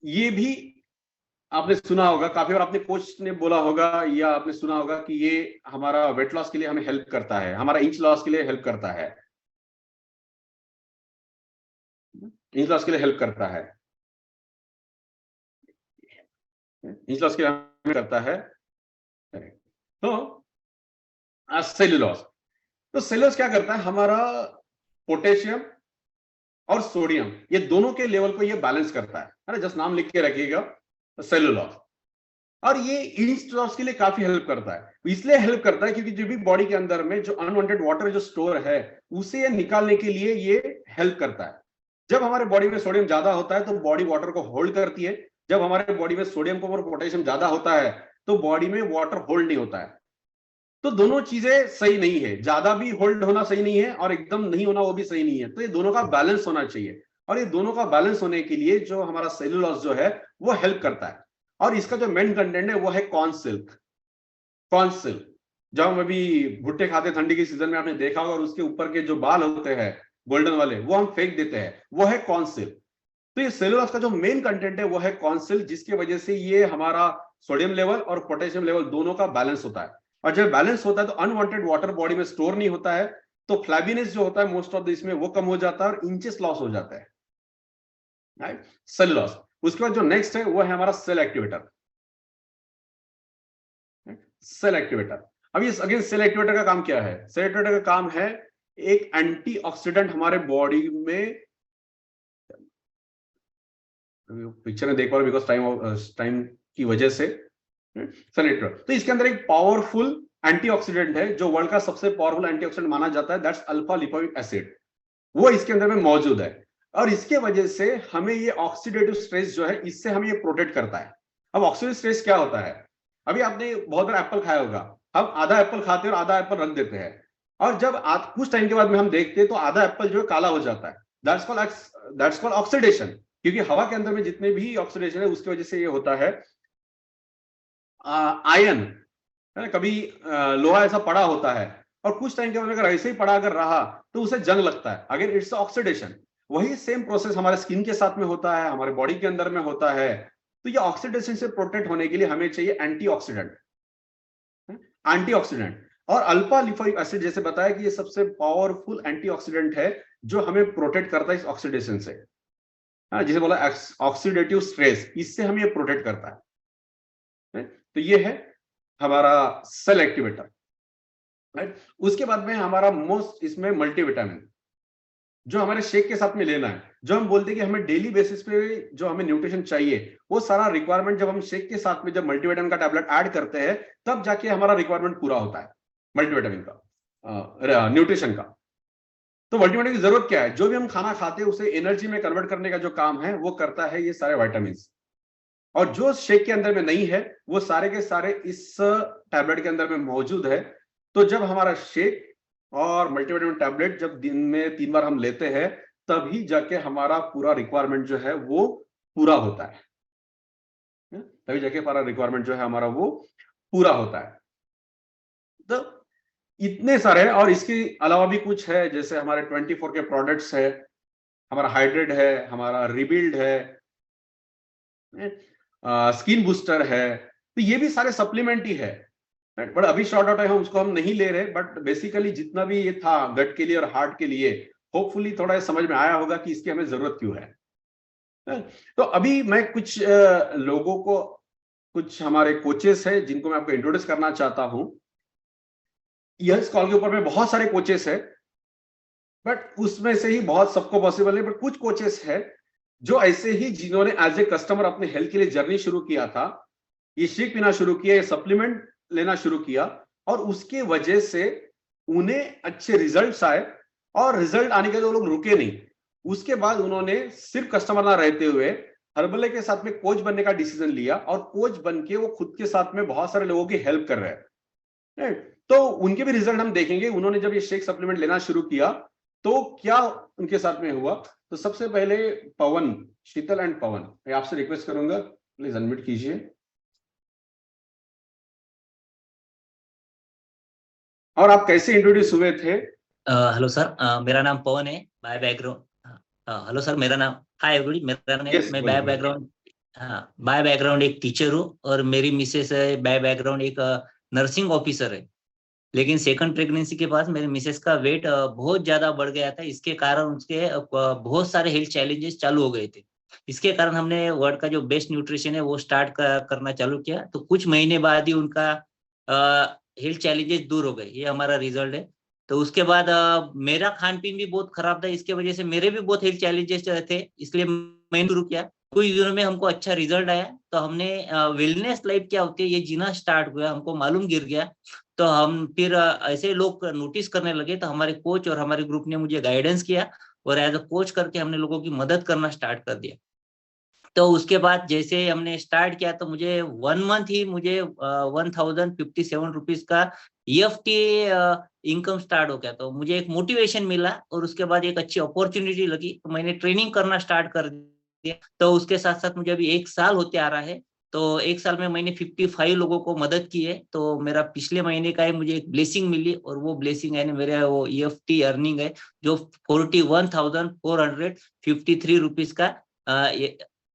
S1: ये भी आपने सुना होगा, काफी बार आपने कोच ने बोला होगा या आपने सुना होगा कि ये हमारा वेट लॉस के लिए हमें हेल्प करता है, हमारा इंच लॉस के लिए हेल्प करता है, इंच लॉस के लिए हेल्प करता है, इंच लॉस के लिए हेल्प करता है। तो सेल्यूलॉस, तो सेल्यूलॉस क्या करता है, हमारा पोटेशियम और सोडियम ये दोनों के लेवल को ये बैलेंस करता है ना, जस्ट नाम लिख के रखिएगा सेल्यूलॉस। और ये इंच लॉस के लिए काफी हेल्प करता है। इसलिए हेल्प करता है क्योंकि जो भी बॉडी के अंदर में जो अनवांटेड वाटर जो स्टोर है उसे निकालने के लिए ये हेल्प करता है। जब हमारे बॉडी में सोडियम ज्यादा होता है तो बॉडी वाटर को होल्ड करती है, जब हमारे बॉडी में सोडियम को और पोटेशियम ज्यादा होता है तो बॉडी में वाटर होल्ड नहीं होता है। तो दोनों चीजें सही नहीं है, ज्यादा भी होल्ड होना सही नहीं है और एकदम नहीं होना वो भी सही नहीं है। तो ये दोनों का बैलेंस होना चाहिए, और ये दोनों का बैलेंस होने के लिए जो हमारा सेल्यूलोज जो है वो हेल्प करता है। और इसका जो मेन कंटेंट है वो है कॉर्न सिल्क। कॉर्न सिल्क जब हम अभी भुट्टे खाते ठंडी के सीजन में आपने देखा होगा, और उसके ऊपर के जो बाल होते हैं गोल्डन वाले वो हम फेंक देते हैं, वो है कॉर्न सिल्क। तो ये सेल्यूलोज का जो मेन कंटेंट है वो है कॉर्न सिल्क, जिसकी वजह से ये हमारा सोडियम लेवल और पोटेशियम लेवल दोनों का बैलेंस होता है। और जब बैलेंस होता है तो अनवांटेड वाटर बॉडी में स्टोर नहीं होता है, तो फ्लैबीनेस जो होता है मोस्ट ऑफ इसमें वो कम हो जाता है और इंचेस लॉस हो जाता है, राइट, सेल्यूलोज। उसके बाद जो नेक्स्ट है वो है हमारा सेल एक्टिवेटर। सेल एक्टिवेटर, अब ये अगेन सेल एक्टिवेटर का काम क्या है? सेल एक्टिवेटर का काम है एक एंटीऑक्सीडेंट हमारे बॉडी में, पिक्चर में देख पा रहे बिकॉज टाइम की वजह से। सेल एक्टिवेटर, तो इसके अंदर एक पावरफुल एंटीऑक्सीडेंट है जो वर्ल्ड का सबसे पावरफुल एंटीऑक्सीडेंट माना जाता है, दैट्स अल्फा लिपोइक एसिड। वो इसके अंदर में मौजूद है, और इसके वजह से हमें ये ऑक्सीडेटिव स्ट्रेस जो है इससे हमें ये प्रोटेक्ट करता है। अब ऑक्सीडेटिव स्ट्रेस क्या होता है? अभी आपने बहुत बार एप्पल खाया होगा, हम आधा एप्पल खाते हैं और आधा एप्पल रख देते हैं, और जब कुछ टाइम के बाद में हम देखते हैं तो आधा एप्पल जो है काला हो जाता है। दैट्स कॉल्ड ऑक्सीडेशन, क्योंकि हवा के अंदर में जितने भी ऑक्सीडेशन है उसकी वजह से ये होता है। आयन कभी लोहा ऐसा पड़ा होता है और कुछ टाइम के बाद अगर ऐसे ही पड़ा अगर रहा तो उसे जंग लगता है, अगेन इट्स ऑक्सीडेशन। वही सेम प्रोसेस हमारे स्किन के साथ में होता है, हमारे बॉडी के अंदर में होता है। तो ये ऑक्सीडेशन से प्रोटेक्ट होने के लिए हमें चाहिए एंटीऑक्सीडेंट, और अल्फा लिपोइक एसिड जैसे बताया कि ये सबसे पावरफुल एंटीऑक्सीडेंट है जो हमें प्रोटेक्ट करता है इस ऑक्सीडेशन से। जिसे बोला ऑक्सीडेटिव स्ट्रेस, इससे हमें ये प्रोटेक्ट करता है। तो ये है हमारा सेल एक्टिवेटर, राइट। उसके बाद में हमारा मोस्ट इसमें मल्टीविटामिन जो हमारे शेक के साथ में लेना है, जो हम बोलते हैं कि हमें डेली बेसिस पे जो हमें न्यूट्रिशन चाहिए, वो सारा रिक्वायरमेंट जब हम शेक के साथ में जब मल्टीविटामिन का टैबलेट ऐड करते हैं तब जाके हमारा रिक्वायरमेंट पूरा होता है मल्टीविटामिन का, न्यूट्रिशन का। तो मल्टीविटामिन की जरूरत क्या है? जो भी हम खाना खाते हैं उसे एनर्जी में कन्वर्ट करने का जो काम है वो करता है ये सारे विटामिन, और जो शेक के अंदर में नहीं है वो सारे के सारे इस टैबलेट के अंदर में मौजूद है। तो जब हमारा शेक और मल्टीविटामिन टैबलेट जब दिन में 3 बार हम लेते हैं तभी जाके हमारा पूरा रिक्वायरमेंट जो है वो पूरा होता है, तभी जाके हमारा रिक्वायरमेंट जो है हमारा वो पूरा होता है। तो इतने सारे, और इसके अलावा भी कुछ है, जैसे हमारे 24 के प्रोडक्ट्स है, हमारा हाइड्रेट है, हमारा रिबिल्ड है, स्किन बूस्टर है, तो ये भी सारे सप्लीमेंट ही है। बट अभी शॉर्ट आउट है, हम उसको हम नहीं ले रहे, बट बेसिकली जितना भी ये था गट के लिए और हार्ट के लिए, होपफुली थोड़ा समझ में आया होगा कि इसकी हमें जरूरत क्यों है। तो अभी मैं कुछ लोगों को, कुछ हमारे कोचेस है जिनको मैं आपको इंट्रोड्यूस करना चाहता हूं। इस कॉल के ऊपर में बहुत सारे कोचेस है, बट उसमें से ही बहुत सबको पॉसिबल है, बट कुछ कोचेस है जो ऐसे ही जिन्होंने एज ए कस्टमर अपने हेल्थ के लिए जर्नी शुरू किया था, ये शेक पीना शुरू किया, ये सप्लीमेंट लेना शुरू किया, और उसके वजह से उन्हें अच्छे रिजल्ट्स आए, और रिजल्ट आने के लिए वो लोग रुके नहीं। उसके बाद उन्होंने सिर्फ कस्टमर ना रहते हुए हर्बले के साथ में कोच बनने का डिसीजन लिया, और कोच बन के वो खुद के साथ में बहुत सारे लोगों की हेल्प कर रहे हैं। तो उनके भी रिजल्ट हम देखेंगे। उन्होंने जब ये शेक सप्लीमेंट लेना शुरू किया तो क्या उनके साथ में हुआ। तो सबसे पहले पवन, शीतल एंड पवन, मैं आपसे रिक्वेस्ट करूंगा प्लीज अनम्यूट कीजिए। और आप कैसे इंट्रोड्यूस हुए थे?
S5: हेलो सर, मेरा नाम पवन है, बाय बैकग्राउंड। हेलो सर, मेरा नाम, हाय एवरीबॉडी, मेरा नाम
S1: Yes,
S5: मैं बाय बैकग्राउंड, हाँ, बाय बैकग्राउंड एक टीचर हूँ, और मेरी मिसेस है बाय बैकग्राउंड एक नर्सिंग ऑफिसर है। लेकिन सेकंड प्रेगनेंसी के बाद मेरे मिसेस का वेट बहुत ज्यादा बढ़ गया था। इसके कारण उसके बहुत सारे हेल्थ चैलेंजेस चालू हो गए थे। इसके कारण हमने वर्ल्ड का जो बेस्ट न्यूट्रिशन है वो स्टार्ट करना चालू किया। तो कुछ महीने बाद ही उनका हेल्थ चैलेंजेस दूर हो गए, ये हमारा रिजल्ट है। तो उसके बाद मेरा खान पीन भी बहुत खराब था, इसके वजह से मेरे भी बहुत हेल्थ चैलेंजेस थे, इसलिए मैंने शुरू किया। कुछ दिनों में हमको अच्छा रिजल्ट आया, तो हमने वेलनेस लाइफ क्या होती है ये जीना स्टार्ट हुआ, हमको मालूम गिर गया। तो हम फिर ऐसे लोग नोटिस करने लगे, तो हमारे कोच और हमारे ग्रुप ने मुझे गाइडेंस किया, और एज अ कोच करके हमने लोगों की मदद करना स्टार्ट कर दिया। तो उसके बाद जैसे हमने स्टार्ट किया तो मुझे 1 मंथ ही मुझे 1057 रुपीज का EFT इनकम स्टार्ट हो गया। तो मुझे एक मोटिवेशन मिला, और उसके बाद एक अच्छी अपॉर्चुनिटी लगी, तो मैंने ट्रेनिंग करना स्टार्ट कर दिया। तो उसके साथ साथ मुझे अभी 1 साल होते आ रहा है, तो 1 साल में मैंने 55 लोगों को मदद की है। तो मेरा पिछले महीने का है मुझे एक ब्लेसिंग मिली, और वो ब्लेसिंग है मेरे वो EFT अर्निंग है जो 41,453 रुपीज का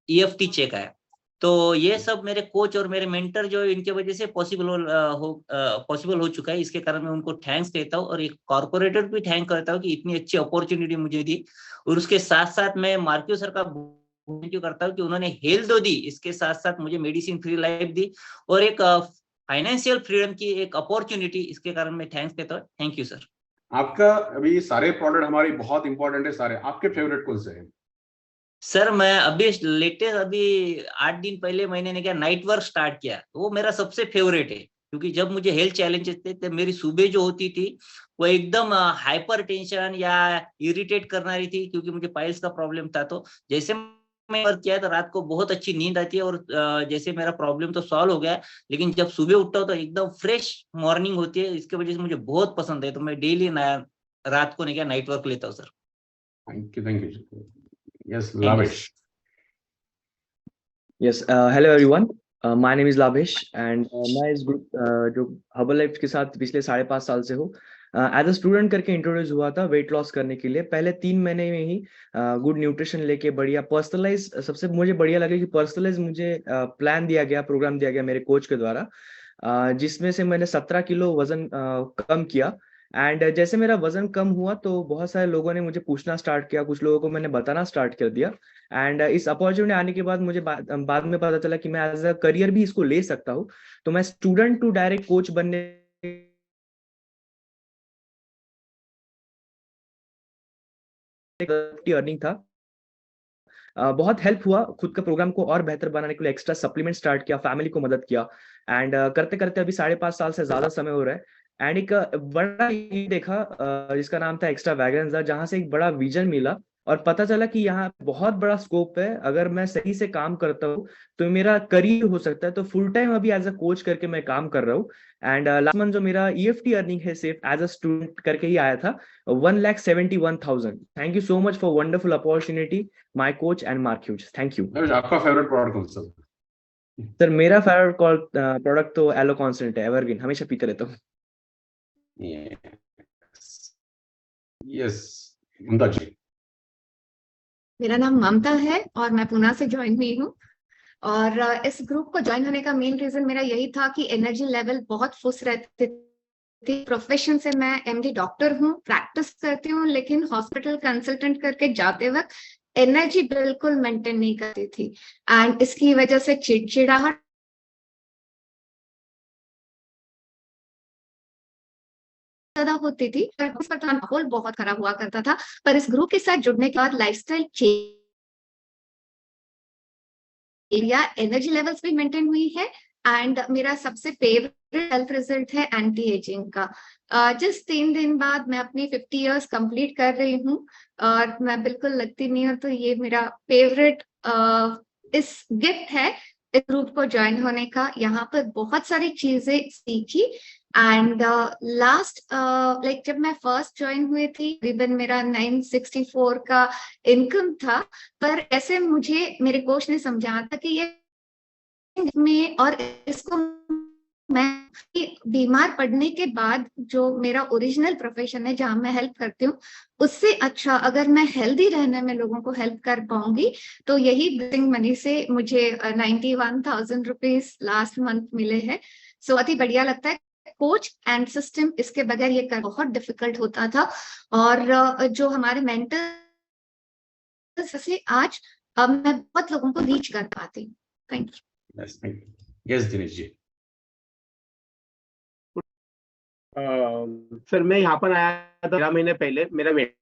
S5: EFT चेक आया। तो ये सब मेरे कोच और मेरे मेंटर जो इनके वजह से पॉसिबल हो चुका है। इसके कारण मैं उनको थैंक्स कहता हूँ, और एक कॉर्पोरेटर भी थैंक करता हूँ कि इतनी अच्छी अपॉर्चुनिटी मुझे दी। और उसके साथ साथ मैं मार्क्यो सर का थैंक यू करता हूँ कि उन्होंने हेल्थ तो दी, इसके साथ साथ मुझे मेडिसिन फ्री लाइफ दी, और एक फाइनेंशियल फ्रीडम की एक अपॉर्चुनिटी, इसके कारण मैं थैंक्स कहता हूँ। Thank you sir.
S1: आपका अभी सारे प्रोडक्ट हमारी बहुत इंपॉर्टेंट है सारे, आपके फेवरेट कौन से हैं?
S5: सर मैं अभी लेटेस्ट, अभी 8 दिन पहले मैंने क्या नाइट वर्क स्टार्ट किया, वो मेरा सबसे फेवरेट है। क्योंकि जब मुझे हेल्थ चैलेंजेस थे तो मेरी सुबह जो होती थी वो एकदम हाइपर टेंशन या इरिटेट करना रही थी, क्योंकि मुझे पाइल्स का प्रॉब्लम था। तो जैसे मैं वर्क किया तो रात को बहुत अच्छी नींद आती है, और जैसे मेरा प्रॉब्लम तो सॉल्व हो गया। लेकिन जब सुबह उठता हूँ तो एकदम फ्रेश मॉर्निंग होती है, इसके वजह से मुझे बहुत पसंद है। तो मैं डेली रात को क्या नाइट वर्क लेता हूँ sir.
S1: Thank you. Yes,
S5: Thank you.
S1: Lavish.
S6: Yes, hello everyone. My name is Labhesh and मैं इस ग्रुप जो हर्बल लाइफ के साथ पिछले 5.5 साल से हूँ। एज अ स्टूडेंट करके इंट्रोड्यूस हुआ था वेट लॉस करने के लिए। पहले 3 महीने में ही गुड न्यूट्रिशन लेके बढ़िया पर्सनलाइज, सबसे मुझे बढ़िया लगे कि पर्सनलाइज मुझे प्लान दिया गया, प्रोग्राम दिया गया मेरे कोच के द्वारा, जिसमें से मैंने 17 किलो वजन कम किया। एंड जैसे मेरा वजन कम हुआ तो बहुत सारे लोगों ने मुझे पूछना स्टार्ट किया, कुछ लोगों को मैंने बताना स्टार्ट कर दिया। एंड इस अपॉर्चुनिटी आने के बाद मुझे बाद में पता चला कि मैं एज अ करियर भी इसको ले सकता हूँ। तो मैं स्टूडेंट टू डायरेक्ट कोच बनने अर्निंग था। बहुत हेल्प हुआ, खुद का प्रोग्राम को और बेहतर बनाने के लिए एक्स्ट्रा सप्लीमेंट स्टार्ट किया, फैमिली को मदद किया। एंड करते करते अभी 5.5 साल से ज्यादा समय हो रहा है। एंड एक बड़ा देखा जिसका नाम था एक्स्ट्रा वैगन्स, जहां से एक बड़ा विजन मिला और पता चला कि यहाँ बहुत बड़ा स्कोप है। अगर मैं सही से काम करता हूँ तो मेरा करियर हो सकता है। तो फुल टाइम अभी एज अ कोच करके मैं काम कर रहा हूँ। एंड लास्ट मंथ जो मेरा EFT अर्निंग है सिर्फ एज अ स्टूडेंट करके ही आया था, 1,71,000। Thank you so much for wonderful opportunity my coach and mark huge. Thank you
S1: आपका फेवरेट प्रोडक्ट कौन सा?
S6: सर। मेरा फेवरेट प्रोडक्ट तो एलो कॉन्स्टेंट है, एवरग्रीन, हमेशा पीते रहता हूँ।
S1: यस, ममता जी।
S7: मेरा नाम ममता है और मैं पुणे से ज्वाइन हुई हूँ। और इस ग्रुप को ज्वाइन होने का मेन रीजन मेरा यही था कि एनर्जी लेवल बहुत फुस रहते थे। प्रोफेशन से मैं MD डॉक्टर हूँ, प्रैक्टिस करती हूँ, लेकिन हॉस्पिटल कंसल्टेंट करके जाते वक्त एनर्जी बिल्कुल मेंटेन नहीं करती थी। एंड इसकी वजह से चिड़चिड़ाहट ज्यादा होती थी, माहौल बहुत खराब हुआ करता था। पर इस ग्रुप के साथ जुड़ने के बाद लाइफस्टाइल चेंज, एनर्जी लेवल्स भी मेंटेन हुई है। एंड मेरा सबसे फेवरेट हेल्थ रिजल्ट है एंटी एजिंग का। जिस 3 दिन बाद मैं अपनी 50 इयर्स कंप्लीट कर रही हूँ और मैं बिल्कुल लगती नहीं हूँ, तो ये मेरा फेवरेट इस गिफ्ट है इस ग्रुप को ज्वाइन होने का। यहाँ पर बहुत सारी चीजें सीखी। एंड लास्ट लाइक जब मैं फर्स्ट ज्वाइन हुई थी तकरीबन मेरा 964 का इनकम था। पर ऐसे मुझे मेरे कोच ने समझाया था कि ये में और इसको मैं बीमार पड़ने के बाद जो मेरा ओरिजिनल प्रोफेशन है जहां मैं हेल्प करती हूँ, उससे अच्छा अगर मैं हेल्दी रहने में लोगों को हेल्प कर पाऊंगी तो यही ब्लेसिंग मनी से मुझे 91,000 रुपीज लास्ट मंथ मिले हैं। सो अति बढ़िया लगता है। कोच एंड सिस्टम, इसके बगैर ये कर बहुत डिफिकल्ट होता था। और जो हमारे मेंटर से आज अब मैं बहुत लोगों को रीच कर पाती हूँ। Thank you.
S1: Yes Dinesh ji.
S8: Sir मैं यहाँ पर आया था 13 महीने पहले। मेरा वेट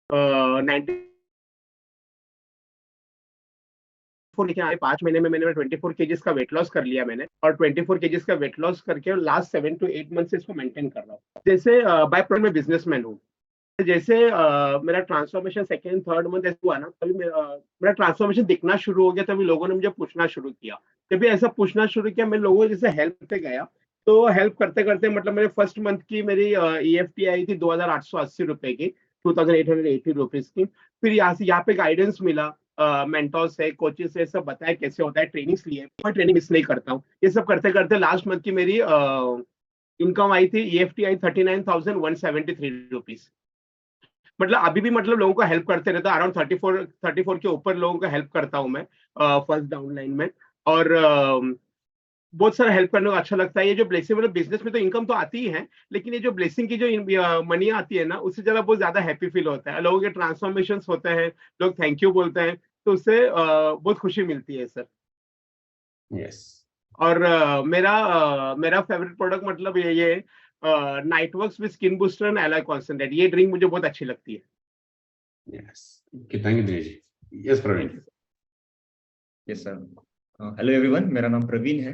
S8: 94 लेके आए। 5 महीने में मैंने 24 केजीज का वेट लॉस कर लिया मैंने, और 24 केजीज का वेट लॉस करके लास्ट 7 to 8 मंथ से इसको मेंटेन कर रहा हूँ। जैसे बाय प्रोडक्ट में बिजनेसमैन हूँ। जैसे मेरा ट्रांसफॉर्मेशन 2nd-3rd मंथ ऐसा हुआ ना, तभी मेरा ट्रांसफॉर्मेशन दिखना शुरू हो गया। तभी लोगों ने मुझे पूछना शुरू किया। जब ऐसा पूछना शुरू किया, मैं लोगों को जैसे हेल्प करते गया, तो हेल्प करते करते मतलब मेरे फर्स्ट मंथ की मेरी EFT आई थी 2,880 रुपए की, 2,880 रुपीज की। फिर यहाँ पे गाइडेंस मिला, मेंटोर्स है, कोचेस है, सब बताया कैसे होता है, ट्रेनिंग्स लिए। मैं ट्रेनिंग मिस नहीं करता हूँ। ये सब करते करते लास्ट मंथ की मेरी इनकम आई थी, EFT आई 39,173 रुपीज। मतलब अभी भी मतलब लोगों को हेल्प करते रहता हूँ। अराउंड 34 के ऊपर लोगों को हेल्प करता हूँ मैं फर्स्ट डाउनलाइन में। और बहुत सारा हेल्प करने को अच्छा लगता है। ये जो ब्लेसिंग, मतलब बिजनेस में तो इनकम तो आती ही है, लेकिन ये जो ब्लेसिंग की जो मनी आती है ना, उससे ज्यादा बहुत ज्यादा हैप्पी फील होता है। लोगों के ट्रांसफॉर्मेशन होते हैं, लोग थैंक यू बोलते हैं, तो उससे बहुत खुशी मिलती है सर।
S1: यस।
S8: और मेरा फेवरेट प्रोडक्ट मतलब ये Nightworks with skin booster and aloe concentrate. ये ड्रिंक मुझे बहुत अच्छी लगती है।
S1: Yes, thank you Dinesh ji. Yes Praveen.
S4: Yes sir. Hello everyone, मेरा नाम प्रवीण है।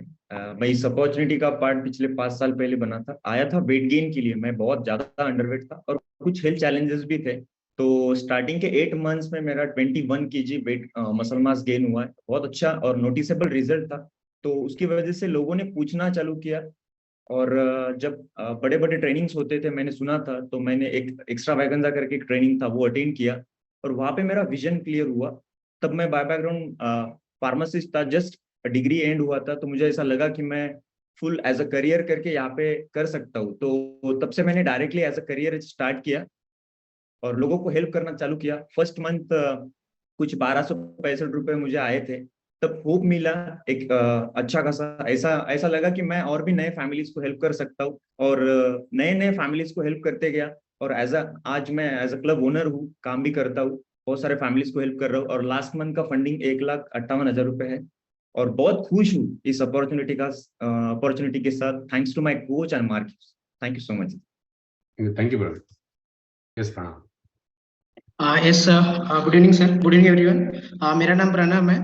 S4: मैं इस अपॉर्चुनिटी का पार्ट पिछले 5 साल पहले बना था। आया था वेट गेन के लिए। मैं बहुत ज्यादा अंडरवेट था और कुछ हेल्थ चैलेंजेस भी थे। तो स्टार्टिंग के 8 मंथ्स में मेरा 21 kg weight muscle mass gain हुआ है। बहुत अच्छा और नोटिसेबल रिजल्ट था। तो उसकी वजह से लोगों ने पूछना चालू किया। और जब बड़े बड़े ट्रेनिंग्स होते थे, मैंने सुना था, तो मैंने एक एक्स्ट्रा वैगन्जा करके एक ट्रेनिंग था, वो अटेंड किया। और वहाँ पे मेरा विजन क्लियर हुआ। तब मैं बाय बैकग्राउंड फार्मासिस्ट था। जस्ट डिग्री एंड हुआ था, तो मुझे ऐसा लगा कि मैं फुल एज अ करियर करके यहाँ पे कर सकता हूँ। तो तब से मैंने directly as a career start किया और लोगों को हेल्प करना चालू किया। फर्स्ट मंथ कुछ 1265 रुपए मुझे आए थे। तब होप मिला एक अच्छा खासा, ऐसा लगा कि मैं और भी नए फैमिलीज को हेल्प कर सकता हूँ, और नए नए फैमिलीज को हेल्प करते गया। और आज मैं एज अ क्लब ओनर हूँ, काम भी करता हूँ, बहुत सारे फैमिलीज को हेल्प कर रहा हूँ। और लास्ट मंथ का फंडिंग 1,58,000 रुपए है, और बहुत खुश हूँ इस अपॉर्चुनिटी के साथ। Thanks to my coach and marks. Thank you so much.
S1: Thank you Praveen. Yes Pranav.
S9: Yes good evening sir, good evening everyone. मेरा नाम प्रणव है।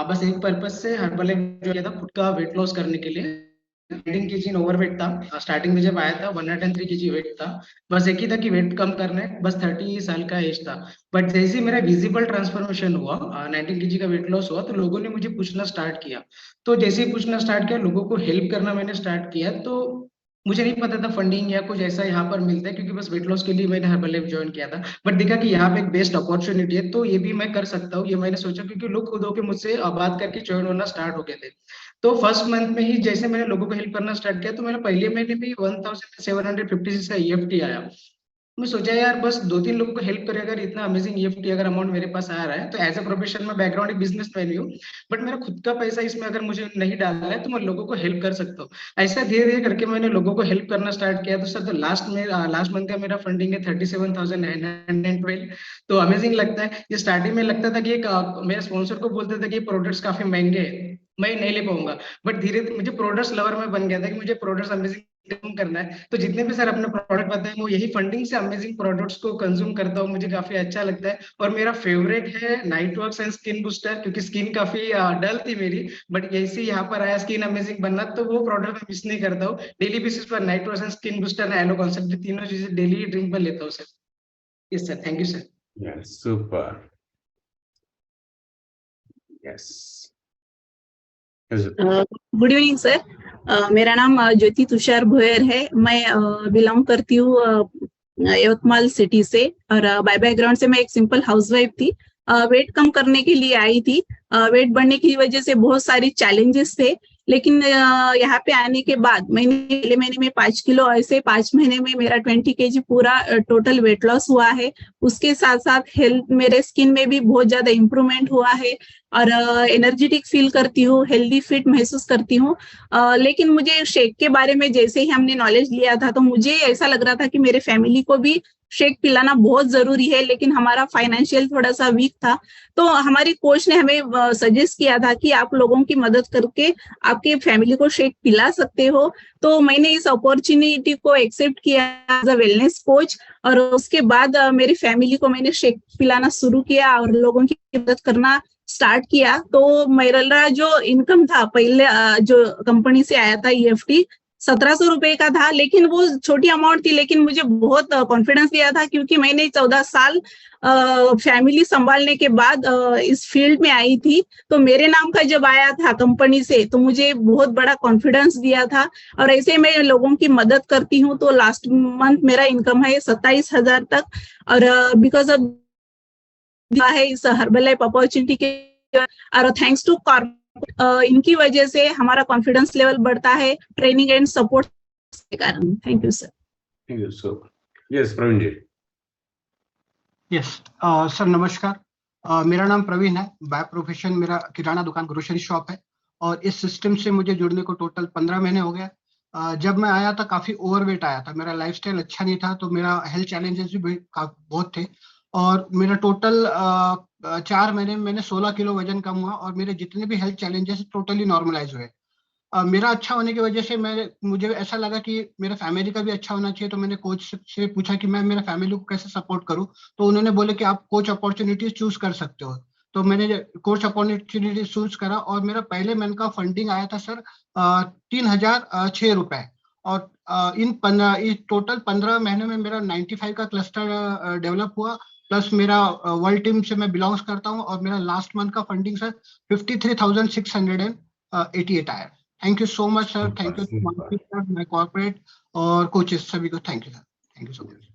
S9: बस एक पर्पज से हर्बलाइफ जो किया था खुद का वेट लॉस करने के लिए। 19 kg ओवरवेट था स्टार्टिंग में जब आया था, 103 kg वेट था। बस एक ही था कि वेट कम करना है, बस 30 साल का एज था। बट जैसे ही मेरा विजिबल ट्रांसफॉर्मेशन हुआ, 19 kg का वेट लॉस हुआ, तो लोगों ने मुझे पूछना स्टार्ट किया। तो जैसे ही पूछना स्टार्ट किया, लोगों को हेल्प करना मैंने स्टार्ट किया। तो मुझे नहीं पता था फंडिंग या कुछ ऐसा यहाँ पर मिलता है, क्योंकि बस वेट लॉस के लिए मैंने हर्बलाइफ ज्वाइन किया था। बट देखा कि यहाँ पे एक बेस्ट अपॉर्चुनिटी है, तो ये भी मैं कर सकता हूँ, ये मैंने सोचा, क्योंकि लोग खुद होकर मुझसे बात करके ज्वाइन होना स्टार्ट हो गए थे। तो फर्स्ट मंथ में ही जैसे मैंने लोगों को हेल्प करना स्टार्ट किया, तो मेरा पहले महीने में 1756 का ईएफटी आया। मैं सोचा यार बस 2-3 लोगों को हेल्प करे, अगर इतना अमेजिंग ईएफटी अगर अमाउंट मेरे पास आ रहा है, तो एज अ प्रोफेशन में बैकग्राउंड एक बिजनेसमैन ही हूँ, बट मेरा खुद का पैसा इसमें अगर मुझे नहीं डालना है, तो मैं लोगों को हेल्प कर सकता हूँ। ऐसा धीरे धीरे करके मैंने लोगों को हेल्प करना स्टार्ट किया। तो सर, तो लास्ट मंथ का मेरा फंडिंग है 37,912। तो अमेजिंग लगता है। ये स्टार्टिंग में लगता था कि मेरे स्पॉन्सर को बोलते थे कि प्रोडक्ट्स काफी महंगे हैं, मैं नहीं ले पाऊंगा। बट धीरे धीरे मुझे प्रोडक्ट्स लवर में बन गया था कि मुझे प्रोडक्ट्स अमेजिंग करना है। तो जितने भी सर अपने प्रोडक्ट बताए, वो यही फंडिंग से अमेजिंग प्रोडक्ट्स को कंज्यूम करता हूँ, मुझे काफी अच्छा लगता है। और मेरा फेवरेट है night works and skin booster, क्योंकि स्किन काफी डल थी मेरी, बट जैसे यहाँ पर आया स्किन अमेजिंग बनना, तो वो प्रोडक्ट मैं मिस नहीं करता हूँ। डेली बेसिस पर night works and skin booster and aloe concept, तीनों चीजें डेली ड्रिंक में लेता हूँ sir. Yes sir, thank you sir.
S1: Yes, super. Yes,
S10: good evening sir. मेरा नाम ज्योति तुषार भोयर है। मैं बिलोंग करती हूँ यवतमाल सिटी से, और बाय बैकग्राउंड से मैं एक सिंपल हाउसवाइफ थी। वेट कम करने के लिए आई थी। वेट बढ़ने की वजह से बहुत सारी चैलेंजेस थे, लेकिन यहाँ पे आने के बाद पहले महीने में 5 किलो, ऐसे 5 महीने में मेरा 20 kg पूरा टोटल वेट लॉस हुआ है। उसके साथ साथ हेल्थ, मेरे स्किन में भी बहुत ज्यादा इम्प्रूवमेंट हुआ है, और एनर्जेटिक फील करती हूँ, हेल्दी फिट महसूस करती हूँ। लेकिन मुझे शेक के बारे में जैसे ही हमने नॉलेज लिया था, तो मुझे ऐसा लग रहा था कि मेरे फैमिली को भी शेक पिलाना बहुत जरूरी है, लेकिन हमारा फाइनेंशियल थोड़ा सा वीक था। तो हमारी कोच ने हमें सजेस्ट किया था कि आप लोगों की मदद करके आपके फैमिली को शेक पिला सकते हो। तो मैंने इस अपॉर्चुनिटी को एक्सेप्ट किया एज अ वेलनेस कोच, और उसके बाद मेरी फैमिली को मैंने शेक पिलाना शुरू किया और लोगों की मदद करना स्टार्ट किया। तो मेरा जो इनकम था पहले, जो कंपनी से आया था ईएफटी, 1700 रुपए का था, लेकिन वो छोटी अमाउंट थी, लेकिन मुझे बहुत कॉन्फिडेंस दिया था, क्योंकि मैंने 14 साल फैमिली संभालने के बाद इस फील्ड में आई थी। तो मेरे नाम का जब आया था कंपनी से, तो मुझे बहुत बड़ा कॉन्फिडेंस दिया था, और ऐसे मैं लोगों की मदद करती हूँ। तो लास्ट मंथ मेरा इनकम है 27,000 तक, और बिकॉज ऑफ है इस हर्बलाइफ अपॉर्चुनिटी के, और थैंक्स टू इनकी वजह से हमारा कॉन्फिडेंस लेवल बढ़ता है, ट्रेनिंग एंड सपोर्ट के कारण। Thank you sir.
S1: Thank you so much. Yes Praveen ji.
S8: Yes sir, नमस्कार। मेरा नाम प्रवीण है। बाय प्रोफेशन मेरा किराना दुकान, ग्रोसरी शॉप है, और इस सिस्टम से मुझे जुड़ने को टोटल 15 महीने हो गए। जब मैं आया था काफी ओवरवेट आया था, मेरा लाइफस्टाइल अच्छा नहीं था, तो मेरा हेल्थ चैलेंजेस भी बहुत थे, और मेरा टोटल 4 महीने में मैंने 16 किलो वजन कम हुआ, और मेरे जितने भी हेल्थ चैलेंजेस टोटली नॉर्मलाइज हुए। मेरा अच्छा होने की वजह से मुझे ऐसा लगा कि मेरा फैमिली का भी अच्छा होना चाहिए। तो मैंने कोच से पूछा कि मैं मेरा फैमिली को कैसे सपोर्ट करूं, तो उन्होंने बोले कि आप कोच अपॉर्चुनिटीज चूज कर सकते हो। तो मैंने कोच अपॉर्चुनिटीज चूज करा, और मेरा पहले मंथ का फंडिंग आया था सर 3,006 रुपए, और इन टोटल 15 महीने में मेरा 95 का क्लस्टर डेवलप हुआ, प्लस मेरा वर्ल्ड टीम से मैं बिलोंग्स करता हूँ, और मेरा लास्ट मंथ का फंडिंग सर 53,688 आया। Thank you so much sir, thank you my corporate और कोचेस सभी को, thank you sir, thank you so much.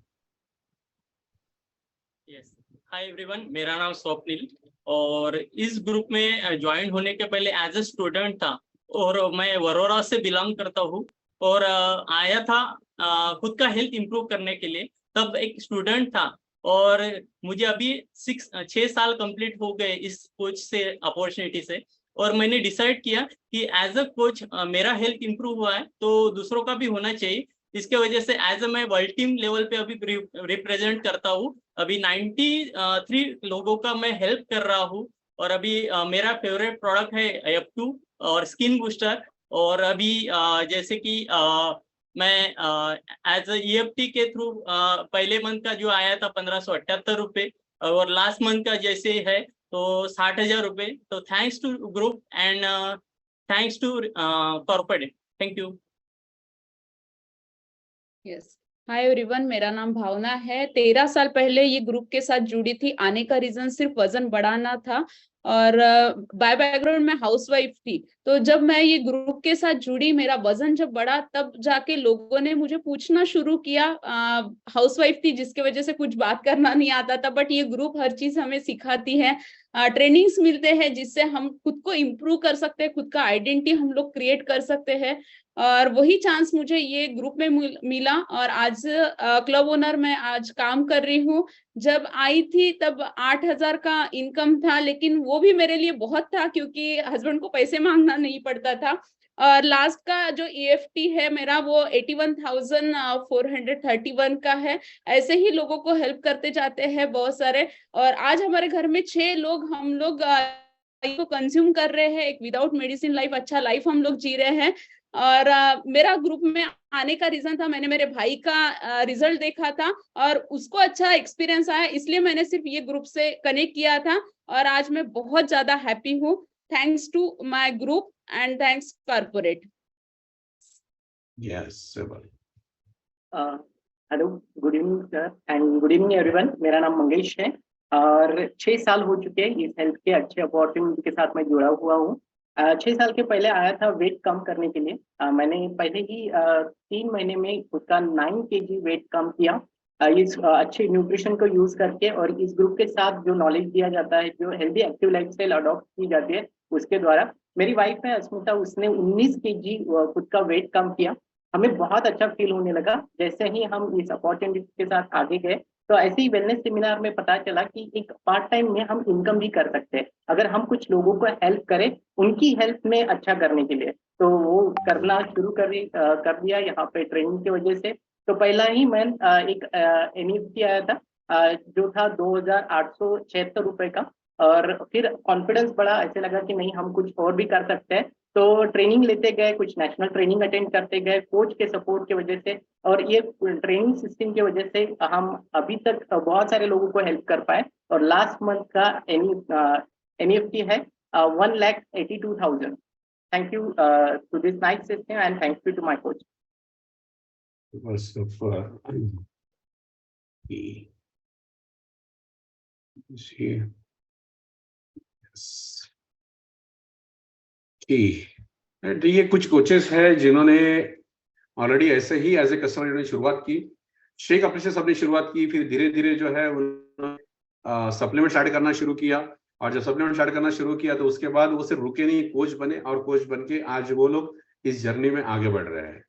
S11: Hi everyone, मेरा नाम स्वप्निल और इस ग्रुप में ज्वाइन होने के पहले एज अ स्टूडेंट था और मैं वरोरा से बिलोंग करता हूँ और आया था खुद का हेल्थ इंप्रूव करने के लिए। तब एक स्टूडेंट था और मुझे अभी 6 साल कंप्लीट हो गए इस कोच से अपॉर्चुनिटी से, और मैंने डिसाइड किया कि एज अ कोच मेरा हेल्थ इंप्रूव हुआ है तो दूसरों का भी होना चाहिए। इसके वजह से एज अ मैं वर्ल्ड टीम लेवल पे अभी रिप्रेजेंट करता हूँ। अभी 93 लोगों का मैं हेल्प कर रहा हूँ और अभी मेरा फेवरेट प्रोडक्ट है F2 और स्किन बूस्टर। और अभी जैसे कि मैं एज अ EFT के थ्रू पहले मंथ का जो आया था 1578 रुपये और लास्ट मंथ का जैसे है तो 60,000 रुपये। तो thanks to group and thanks to corporate. Thank you.
S12: Yes, hi everyone, मेरा नाम भावना है। 13 साल पहले ये ग्रुप के साथ जुड़ी थी। आने का रीजन सिर्फ वजन बढ़ाना था और बाय बैकग्राउंड में हाउसवाइफ थी। तो जब मैं ये ग्रुप के साथ जुड़ी, मेरा वजन जब बढ़ा तब जाके लोगों ने मुझे पूछना शुरू किया। हाउसवाइफ थी जिसके वजह से कुछ बात करना नहीं आता था, बट ये ग्रुप हर चीज हमें सिखाती है। ट्रेनिंग्स मिलते हैं जिससे हम खुद को इम्प्रूव कर सकते हैं, खुद का आइडेंटिटी हम लोग क्रिएट कर सकते हैं। और वही चांस मुझे ये ग्रुप में मिला और आज क्लब ओनर में आज काम कर रही हूँ। जब आई थी तब 8,000 का इनकम था, लेकिन वो भी मेरे लिए बहुत था क्योंकि हस्बैंड को पैसे मांगना नहीं पड़ता था। और लास्ट का जो EFT है मेरा वो 81,431 का है। ऐसे ही लोगों को हेल्प करते जाते हैं बहुत सारे। और आज हमारे घर में 6 लोग हम लोग को कंज्यूम कर रहे हैं। एक विदाउट मेडिसिन लाइफ, अच्छा लाइफ हम लोग जी रहे हैं। और मेरा ग्रुप में आने का रीजन था, मैंने मेरे भाई का रिजल्ट देखा था और उसको अच्छा एक्सपीरियंस आया, इसलिए मैंने सिर्फ ये ग्रुप से कनेक्ट किया था और आज मैं बहुत ज्यादा हैप्पी हूँ। Thanks to my group and thanks corporate.
S1: Yes,
S13: hello, good evening sir and good evening everyone. मेरा नाम मंगेश है और 6 साल हो चुके हैं इस हेल्थ के अच्छे अपॉर्चुनिटी के साथ मैं जुड़ा हुआ हूँ। 6 साल के पहले आया था वेट कम करने के लिए। मैंने पहले ही 3 महीने में खुद का 9 kg वेट कम किया इस अच्छे न्यूट्रिशन को यूज करके और इस ग्रुप के साथ जो नॉलेज दिया जाता है, जो हेल्दी एक्टिव लाइफस्टाइल अडॉप्ट की जाती है उसके द्वारा। मेरी वाइफ है अस्मिता, उसने 19 kg खुद का वेट कम किया। हमें बहुत अच्छा फील होने लगा जैसे ही हम इस अपॉर्चुनिटी के साथ आगे गए। तो ऐसे ही वेलनेस सेमिनार में पता चला कि एक पार्ट टाइम में हम इनकम भी कर सकते हैं अगर हम कुछ लोगों को हेल्प करें उनकी हेल्थ में अच्छा करने के लिए। तो वो करना शुरू कर दिया यहाँ पे ट्रेनिंग की वजह से। तो पहला ही मैं एक NEFT आया था जो था 2,876 रुपए का, और फिर कॉन्फिडेंस बढ़ा, ऐसे लगा कि नहीं हम कुछ और भी कर सकते हैं। तो ट्रेनिंग लेते गए, कुछ नेशनल ट्रेनिंग अटेंड करते गए कोच के सपोर्ट की वजह से, और ये ट्रेनिंग सिस्टम की वजह से हम अभी तक बहुत सारे लोगों को हेल्प कर पाए। और लास्ट मंथ का NEFT है 1,82,000। Thank you to this nice system and thank you to my coach.
S1: ये कुछ कोचेस हैं जिन्होंने ऑलरेडी ऐसे ही एज ए कस्टमर इन्होंने शुरुआत की। शेख अपने से सबने शुरुआत की, फिर धीरे धीरे जो है उन्होंने सप्लीमेंट स्टार्ट करना शुरू किया, और जब सप्लीमेंट स्टार्ट करना शुरू किया तो उसके बाद वो सिर्फ रुके नहीं, कोच बने, और कोच बन के आज वो लोग इस जर्नी में आगे बढ़ रहे हैं।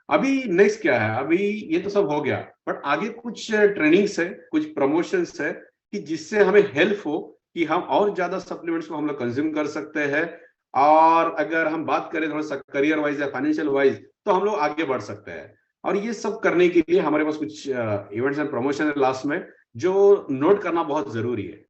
S1: अभी नेक्स्ट क्या है? अभी ये तो सब हो गया, बट आगे कुछ ट्रेनिंग्स है, कुछ प्रमोशंस है कि जिससे हमें हेल्प हो कि हम और ज्यादा सप्लीमेंट्स को हम लोग कंज्यूम कर सकते हैं। और अगर हम बात करें थोड़ा सा करियर वाइज या फाइनेंशियल वाइज तो हम लोग आगे बढ़ सकते हैं। और ये सब करने के लिए हमारे पास कुछ इवेंट्स एंड प्रमोशन है लास्ट में, जो नोट करना बहुत जरूरी है।